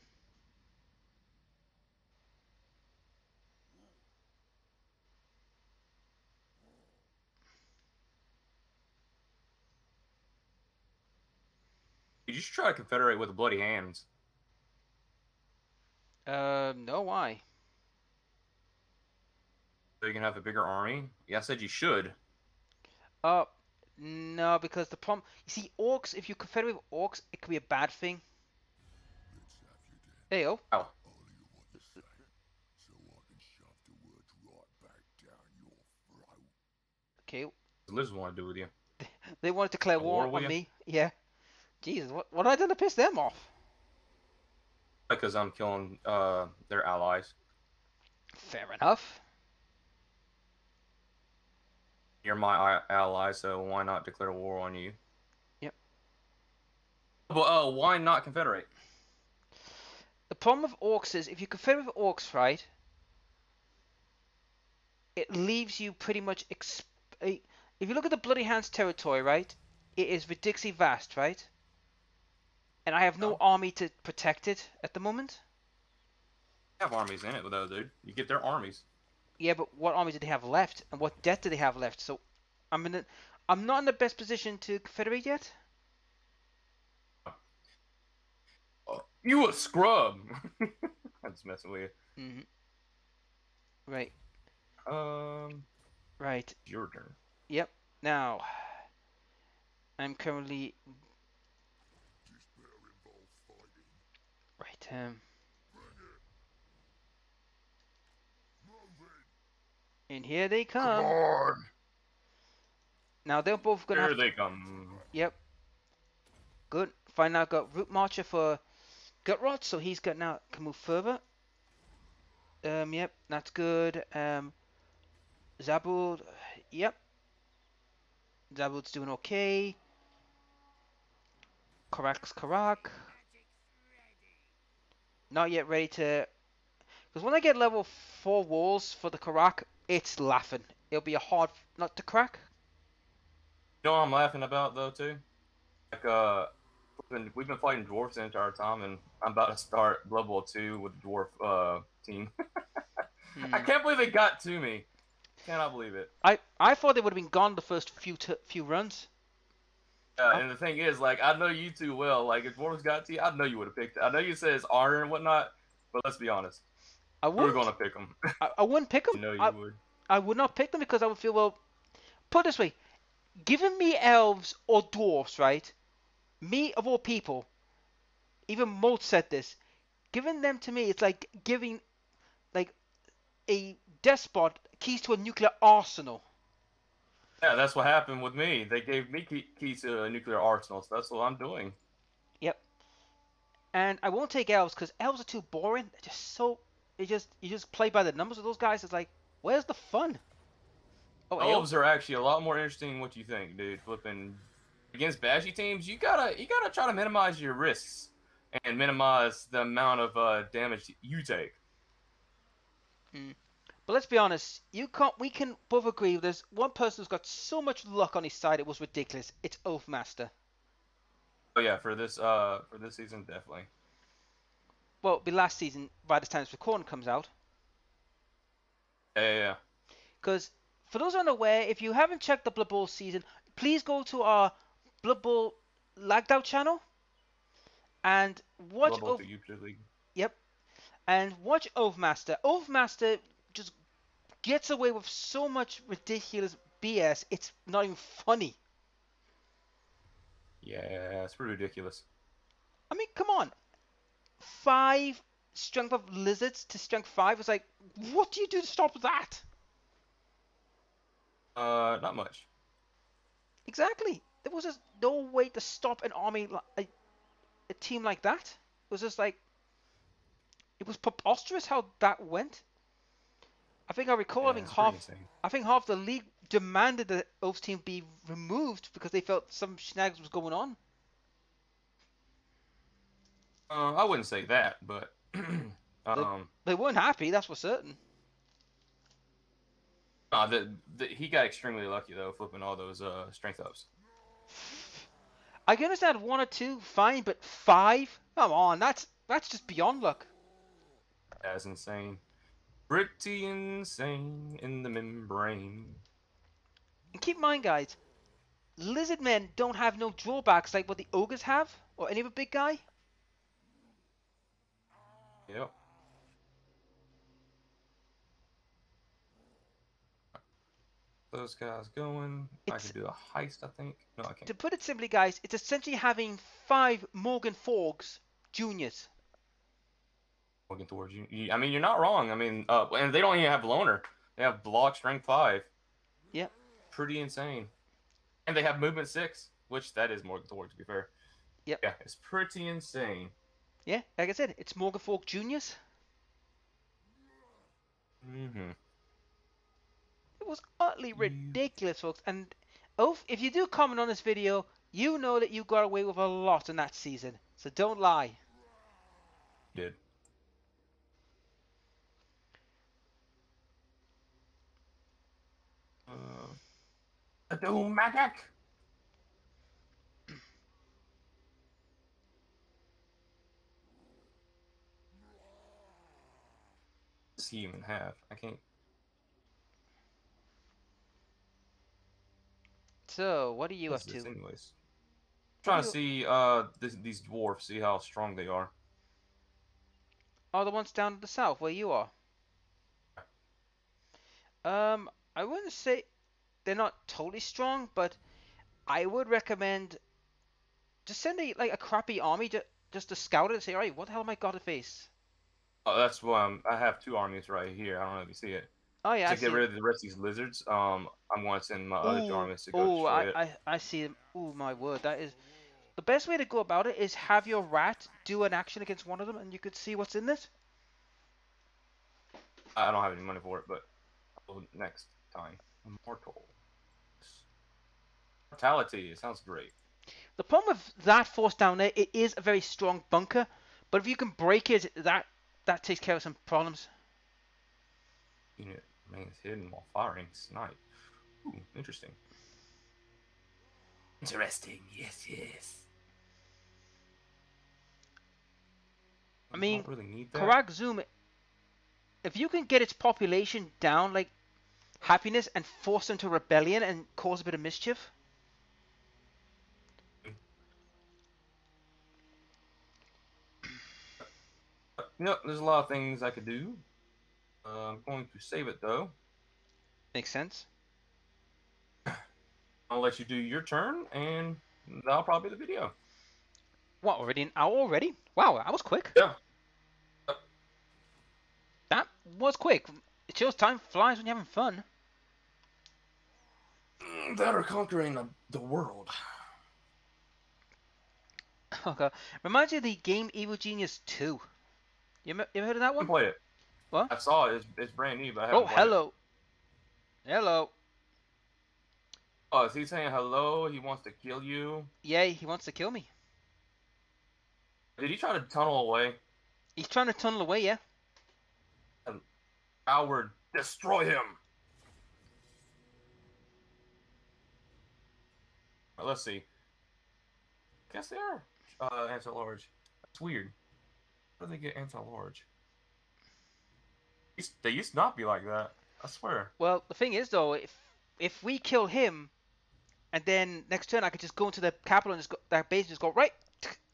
You should try to confederate with the bloody hands. No, why? So you can have a bigger army. Yeah, I said you should. Uh, no, because the problem, you see, orcs. If you confederate with orcs, it could be a bad thing. Hey, oh. Oh. Okay, What does Liz want to do with you? they want to declare A war war with on you? me. Yeah. Jesus, what have I done to piss them off? Because I'm killing their allies. Fair enough. You're my ally, so why not declare war on you? Yep. But why not confederate? The problem with orcs is if you confederate with orcs, right, it leaves you pretty much. If you look at the Bloody Hands territory, right, it is ridiculously vast, right? And I have no No. army to protect it at the moment. Have armies in it, though, dude. You get their armies. Yeah, but what army do they have left, and what debt do they have left? So, I'm not in the best position to confederate yet. Oh, you a scrub. I'm just messing with you. Mm-hmm. Right. Right. Your turn. Yep. Now, I'm currently right. And here they come. on. Now they're both gonna Here have. they come. Yep. Good. Fine. Now I've got Root Marcher for Gut Rot, so he's got now can move further. Yep. That's good. Zabud. Yep. Zabud's doing okay. Karak's Karak. Not yet ready to. Because when I get level 4 walls for the Karak, it's laughing. It'll be a hard nut to crack. You know what I'm laughing about, though, too? Like, we've been fighting dwarves the entire time, and I'm about to start Blood Bowl 2 with the dwarf team. I can't believe they got to me. Cannot believe it. I thought they would have been gone the first few runs. And the thing is, like, I know you too well. Like, if dwarves got to you, I know you would have picked it. I know you said it's honor and whatnot, but let's be honest. I We're wouldn't. going to pick them. I wouldn't pick them. You know you would. I would not pick them because I would feel, well, put it this way, giving me elves or dwarfs, right? Me of all people, even Molt said this. Giving them to me, it's like giving like a despot keys to a nuclear arsenal. Yeah, that's what happened with me. They gave me keys to a nuclear arsenal, so that's what I'm doing. Yep. And I won't take elves because elves are too boring. They're just so you just play by the numbers with those guys. It's like, where's the fun? Oh, Elves are actually a lot more interesting than what you think, dude. Flipping against bashy teams, you gotta try to minimize your risks and minimize the amount of damage you take. But let's be honest, we can both agree there's one person who's got so much luck on his side it was ridiculous. It's Oathmaster. Oh yeah, for this season, definitely. Well, it'll be last season by the time this recording comes out. Yeah. Because for those unaware, if you haven't checked the Blood Bowl season, please go to our Blood Bowl Lagged Out channel and watch. Yep, and watch Oathmaster. Oathmaster just gets away with so much ridiculous BS. It's not even funny. Yeah, it's pretty ridiculous. I mean, come on. 5 strength of lizards to strength 5 is like, what do you do to stop that? Not much. Exactly. There was just no way to stop an army, a team like that. It was just like, it was preposterous how that went. I think I recall Yeah, having it's pretty half. insane. I think half the league demanded the Oath team be removed because they felt some snags was going on. I wouldn't say that, but They um, they weren't happy, that's for certain. he got extremely lucky though, flipping all those strength ups. I can understand 1 or 2, fine, but 5? Come on, that's just beyond luck. That's insane. Pretty insane in the membrane. And keep in mind, guys, lizard men don't have no drawbacks like what the ogres have, or any other big guy. Yep. Those guys going. I It's could do a heist, I think. No, I can't. To put it simply, guys, it's essentially having 5 Morgan Forgs juniors. Looking towards you. I mean, you're not wrong. I mean, and they don't even have loner. They have block strength 5. Yep. Pretty insane. And they have movement 6, which that is more toward, to be fair. Yep. Yeah, it's pretty insane. Yeah, like I said, it's Morgan Forg juniors. Mm-hmm. It was utterly ridiculous, folks. And if you do comment on this video, you know that you got away with a lot in that season. So don't lie. Did. The Doommatic. Does he even have? I can't. So, what are you What up is this, to? anyways? What are Trying to you? see these dwarfs, see how strong they are. Are the ones down to the south where you are? I wouldn't say they're not totally strong, but I would recommend just send a crappy army just to scout it and say, all right, what the hell am I got to face? Oh, that's why I have 2 armies right here. I don't know if you see it. Oh yeah, I To get see them. rid of the rest of these lizards, I'm going to send my other 2 Ooh, armies to go ooh, destroy I, it. I, I see them. Ooh, my word, that is the best way to go about it is have your rat do an action against one of them, and you could see what's in this. I don't have any money for it, but next time. Immortal. Mortality. It sounds great. The problem with that force down there, it is a very strong bunker, but if you can break it, that takes care of some problems. Unit remains hidden while firing snipe. Ooh, interesting. Interesting. Yes, yes. I I mean, don't really need that. Karag Zoom, if you can get its population down like happiness and force them to rebellion and cause a bit of mischief. There's a lot of things I could do. I'm going to save it though. Makes sense. I'll let you do your turn, and that'll probably be the video. What, already an hour already? Wow, that was quick. Yeah. That was quick. It shows time flies when you're having fun. That or conquering the world. Okay. Reminds you of the game Evil Genius 2. You ever heard of that I haven't one? played it. What? I saw it. It's brand new, but I Oh, haven't played it. hello. Hello. Oh, is he saying hello? He wants to kill you? Yay, he wants to kill me. Did he try to tunnel away? He's trying to tunnel away, yeah? Coward, destroy him! Right, let's see. I guess they are anti-large. That's weird. How do they get anti-large? They used to not be like that. I swear. Well, the thing is, though, if we kill him, and then next turn I could just go into the capital and just go, that base and just go, right,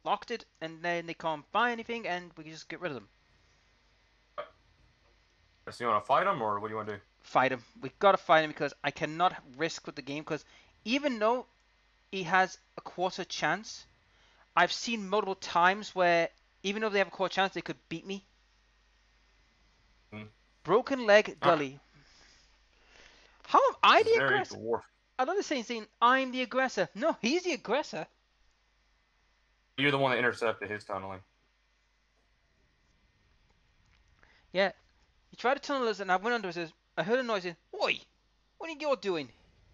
locked it, and then they can't buy anything, and we can just get rid of them. So you want to fight him, or what do you want to do? Fight him. We've got to fight him because I cannot risk with the game, because even though he has a quarter chance. I've seen multiple times where even though they have a quarter chance, they could beat me. Mm. Broken leg All right. Gully. How am I This is the very aggressor? dwarf. I love the saying I'm the aggressor. No, he's the aggressor. You're the one that intercepted his tunneling. Yeah. He tried to tunnel us and I went under and says, I heard a noise and, Oi! What are you doing?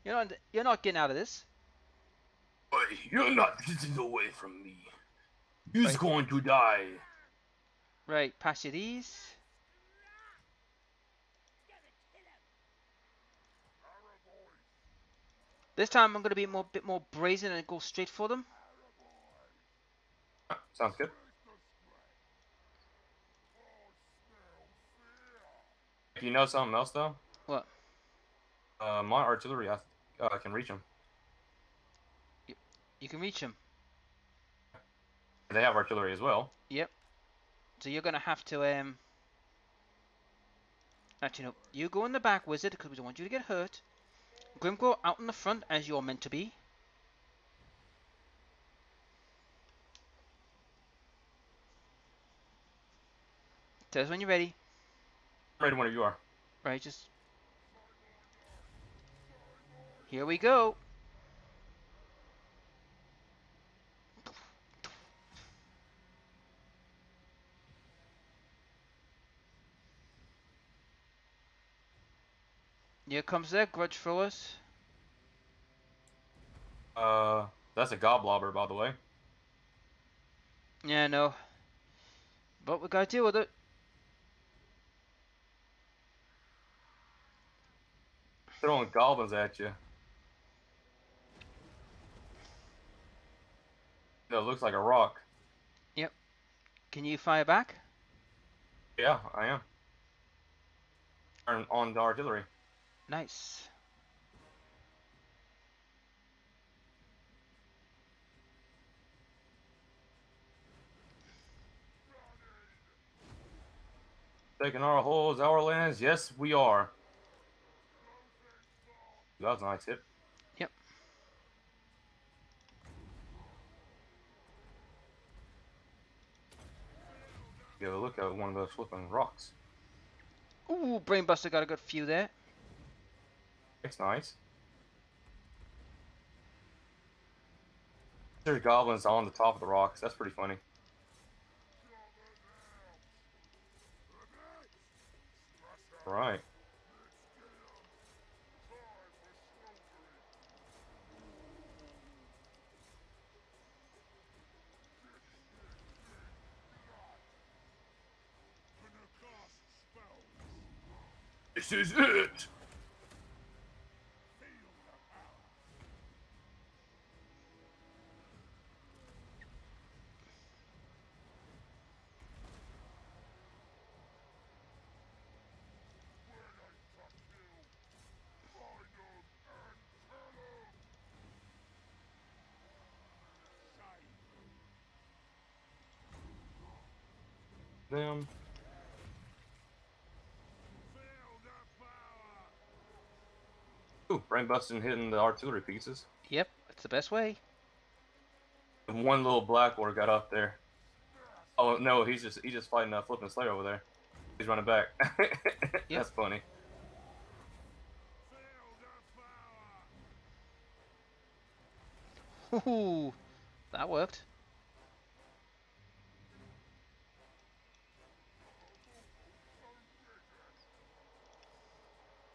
You're not getting out of this. Hey, you're not getting away from me. He's Right. going to die. Right, pass you these. This time I'm gonna be a bit more brazen and go straight for them. Sounds good. You know something else though? What? My artillery, I can reach them. You can reach him. They have artillery as well. Yep. So you're gonna have to actually no, you go in the back, wizard, because we don't want you to get hurt. Grimgor out in the front as you're meant to be. Tell us when you're ready. I'm ready whenever you are. Right, just here we go. Here comes their grudge throwers. That's a goblobber, by the way. Yeah, no. But we gotta deal with it. Throwing goblins at you. It looks like a rock. Yep. Can you fire back? Yeah, I am. Turn on the artillery. Nice. Taking our holes, our lands. Yes, we are. That was a nice hit. Yep. Give a look at one of those flipping rocks. Ooh, Brainbuster got a good few there. It's nice. There's goblins on the top of the rocks. That's pretty funny. Right. This is it. Them. Ooh, brain busting hitting the artillery pieces. Yep, that's the best way. And one little black war got up there. Oh no, he's just fighting a flipping slayer over there. He's running back. That's funny. Ooh, that worked.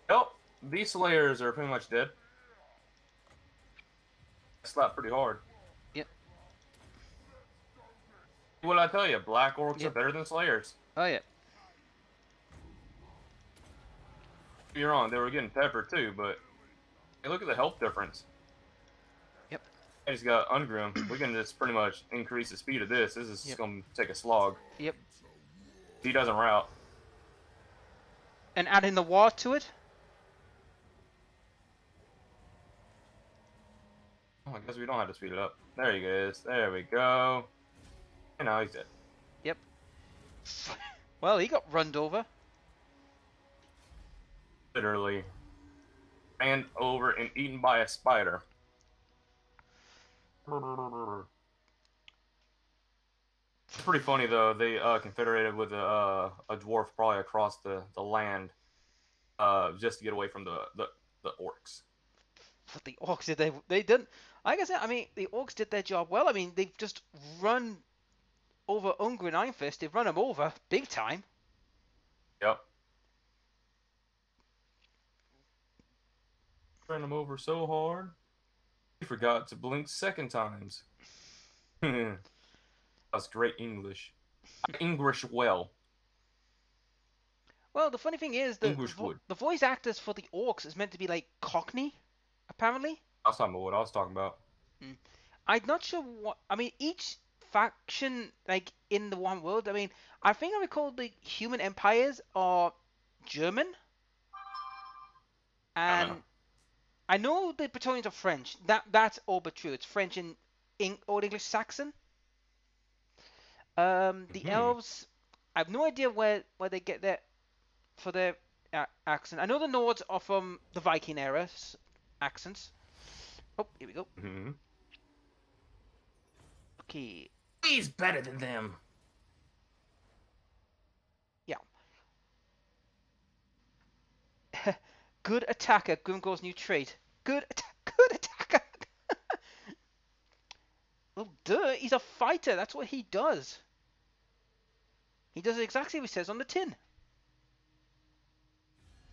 Well, these slayers are pretty much dead. Slapped pretty hard. Yep. What did I tell you? Black orcs are Yep. better than slayers. Oh yeah. You're wrong. They were getting peppered too, but hey, look at the health difference. Yep. I just got Ungrim. We can just pretty much increase the speed of this. This is Yep. going to take a slog. Yep. He doesn't route. And adding the war to it. Oh, I guess we don't have to speed it up. There he is. There we go. And now he's dead. Yep. Well, he got runned over. Literally ran over and eaten by a spider. It's pretty funny though. They confederated with a dwarf probably across the land just to get away from the orcs. But the orcs did they didn't. Like I said, I mean the orcs did their job well. I mean they've just run over Unger and Iron Fist. They've run them over big time. Yep. Ran them over so hard. He forgot to blink second times. That's great English. English well. Well, the funny thing is English wood. the voice actors for the orcs is meant to be like Cockney, apparently. That's not what I was talking about. I'm not sure what. I mean, each faction, like in the one world. I mean, I think I recall the human empires are German, I don't know. and I know the Praetorians are French. That's all but true. It's French and Old English Saxon. The Hmm. elves, I have no idea where they get their for their accent. I know the Nords are from the Viking era accents. Oh, here we go. Hmm. Okay, He's better than them. yeah. Good attacker, Grimgor's new trait. Good attacker. Well, duh, he's a fighter. That's what he does. He does exactly what he says on the tin.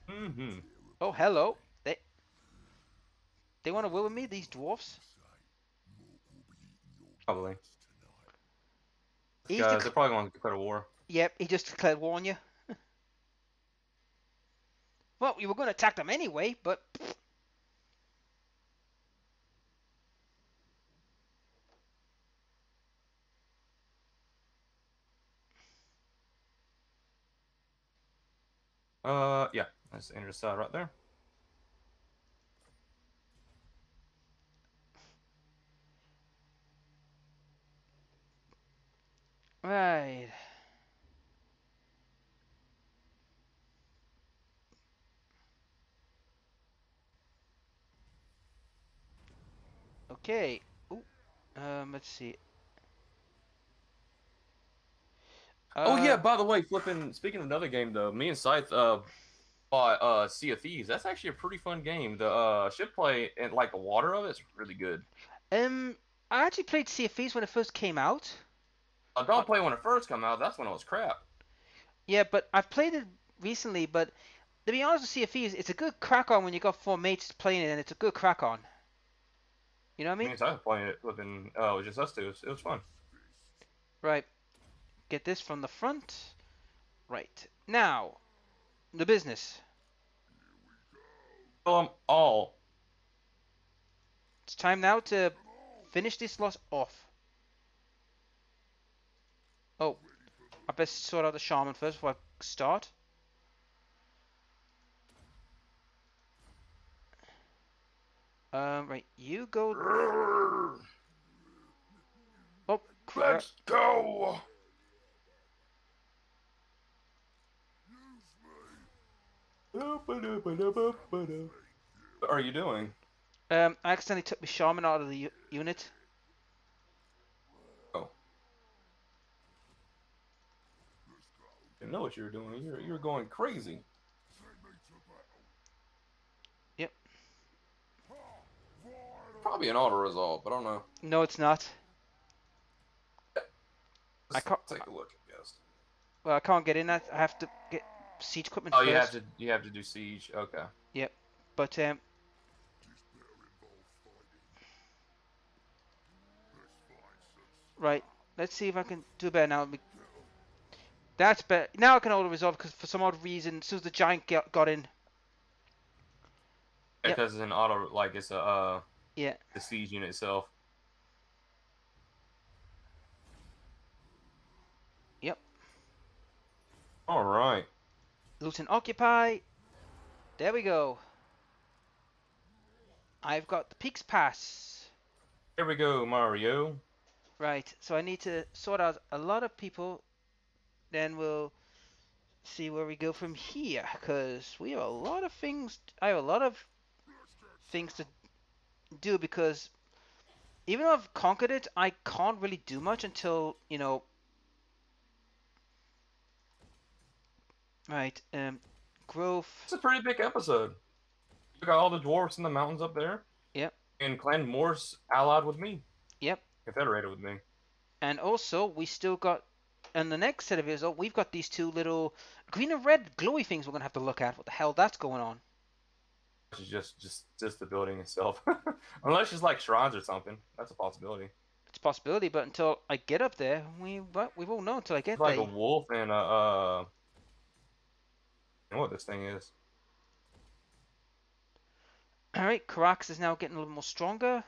Hmm. Oh, hello. They want to will with me, these dwarfs. Probably. He's Guys, they're probably going to declare war. Yep, he just declared war on you. Well, you were going to attack them anyway, but Yeah. That's the inner side right there. right. Okay. Ooh. Let's see. Oh yeah, Uh, by the way, flipping. Speaking of another game though, me and Scythe bought Sea of Thieves. That's actually a pretty fun game. The ship play and like the water of it's really good. um, I actually played Sea of Thieves when it first came out. Uh, Don't play when it first came out. That's when it was crap. yeah, but I've played it recently. But to be honest with Sea of Thieves, it's a good crack on when you got four mates playing it, and it's a good crack on. You know what I Me mean? and Scythe playing it flipping. It was just us two. It was fun. Right. Get this from the front. Right. Now, the business. All. It's time now to finish this loss off. Oh, I best sort out the shaman first before I start. Right, you go. Oh, crap. Let's go. What are you doing? I accidentally took the shaman out of the unit. Oh, didn't know what you were doing. You're going crazy. Yep. Probably an auto resolve, but I don't know. No, it's not. I Let's can't. take a look, I guess. Well, I can't get in that. I have to get siege equipment Oh, first. you have to do siege. Okay. Yep. But right. Let's see if I can do better now. That's better. Now I can auto resolve because for some odd reason, as soon as the giant got in. Yep. Because it's an auto, like it's a Yeah. the siege unit itself. Yep. All right. Loot and occupy. There we go. I've got the Peaks Pass. Here we go, Mario. Right. So I need to sort out a lot of people. Then we'll see where we go from here. Because we have a lot of things. I have a lot of things to do because even though I've conquered it, I can't really do much until, you know, right, growth. It's a pretty big episode. You got all the dwarves in the mountains up there, Yep, and Clan Morse allied with me, yep. confederated with me. And also, we still got, in the next set of videos, oh, we've got these two little green and red glowy things we're going to have to look at. What the hell that's going on? Which is just the building itself, unless it's like shrines or something. That's a possibility. It's a possibility, but until I get up there, we won't know until I It's get like a there. wolf and I know what this thing is. Alright, Carax is now getting a little more stronger.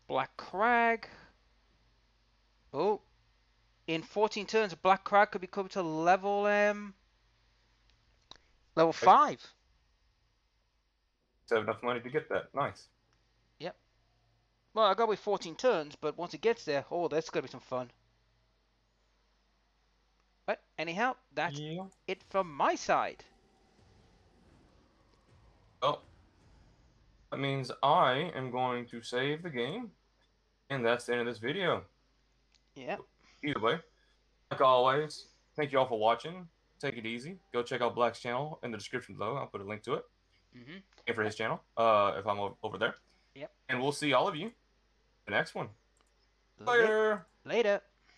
Black Crag. Oh, in 14 turns, Black Crag could be come to level Right? 5. To have enough money to get that. Nice. Yep. Well, I gotta wait 14 turns, but once it gets there, oh, that's gonna be some fun. But anyhow, that's Yeah. it from my side. Well, that means I am going to save the game, and that's the end of this video. Yep. Either way, like always, thank you all for watching. Take it easy. Go check out Black's channel in the description below. I'll put a link to it. Mhm. And for his channel, if I'm over there. Yep. And we'll see all of you the next one. La- Later. Later.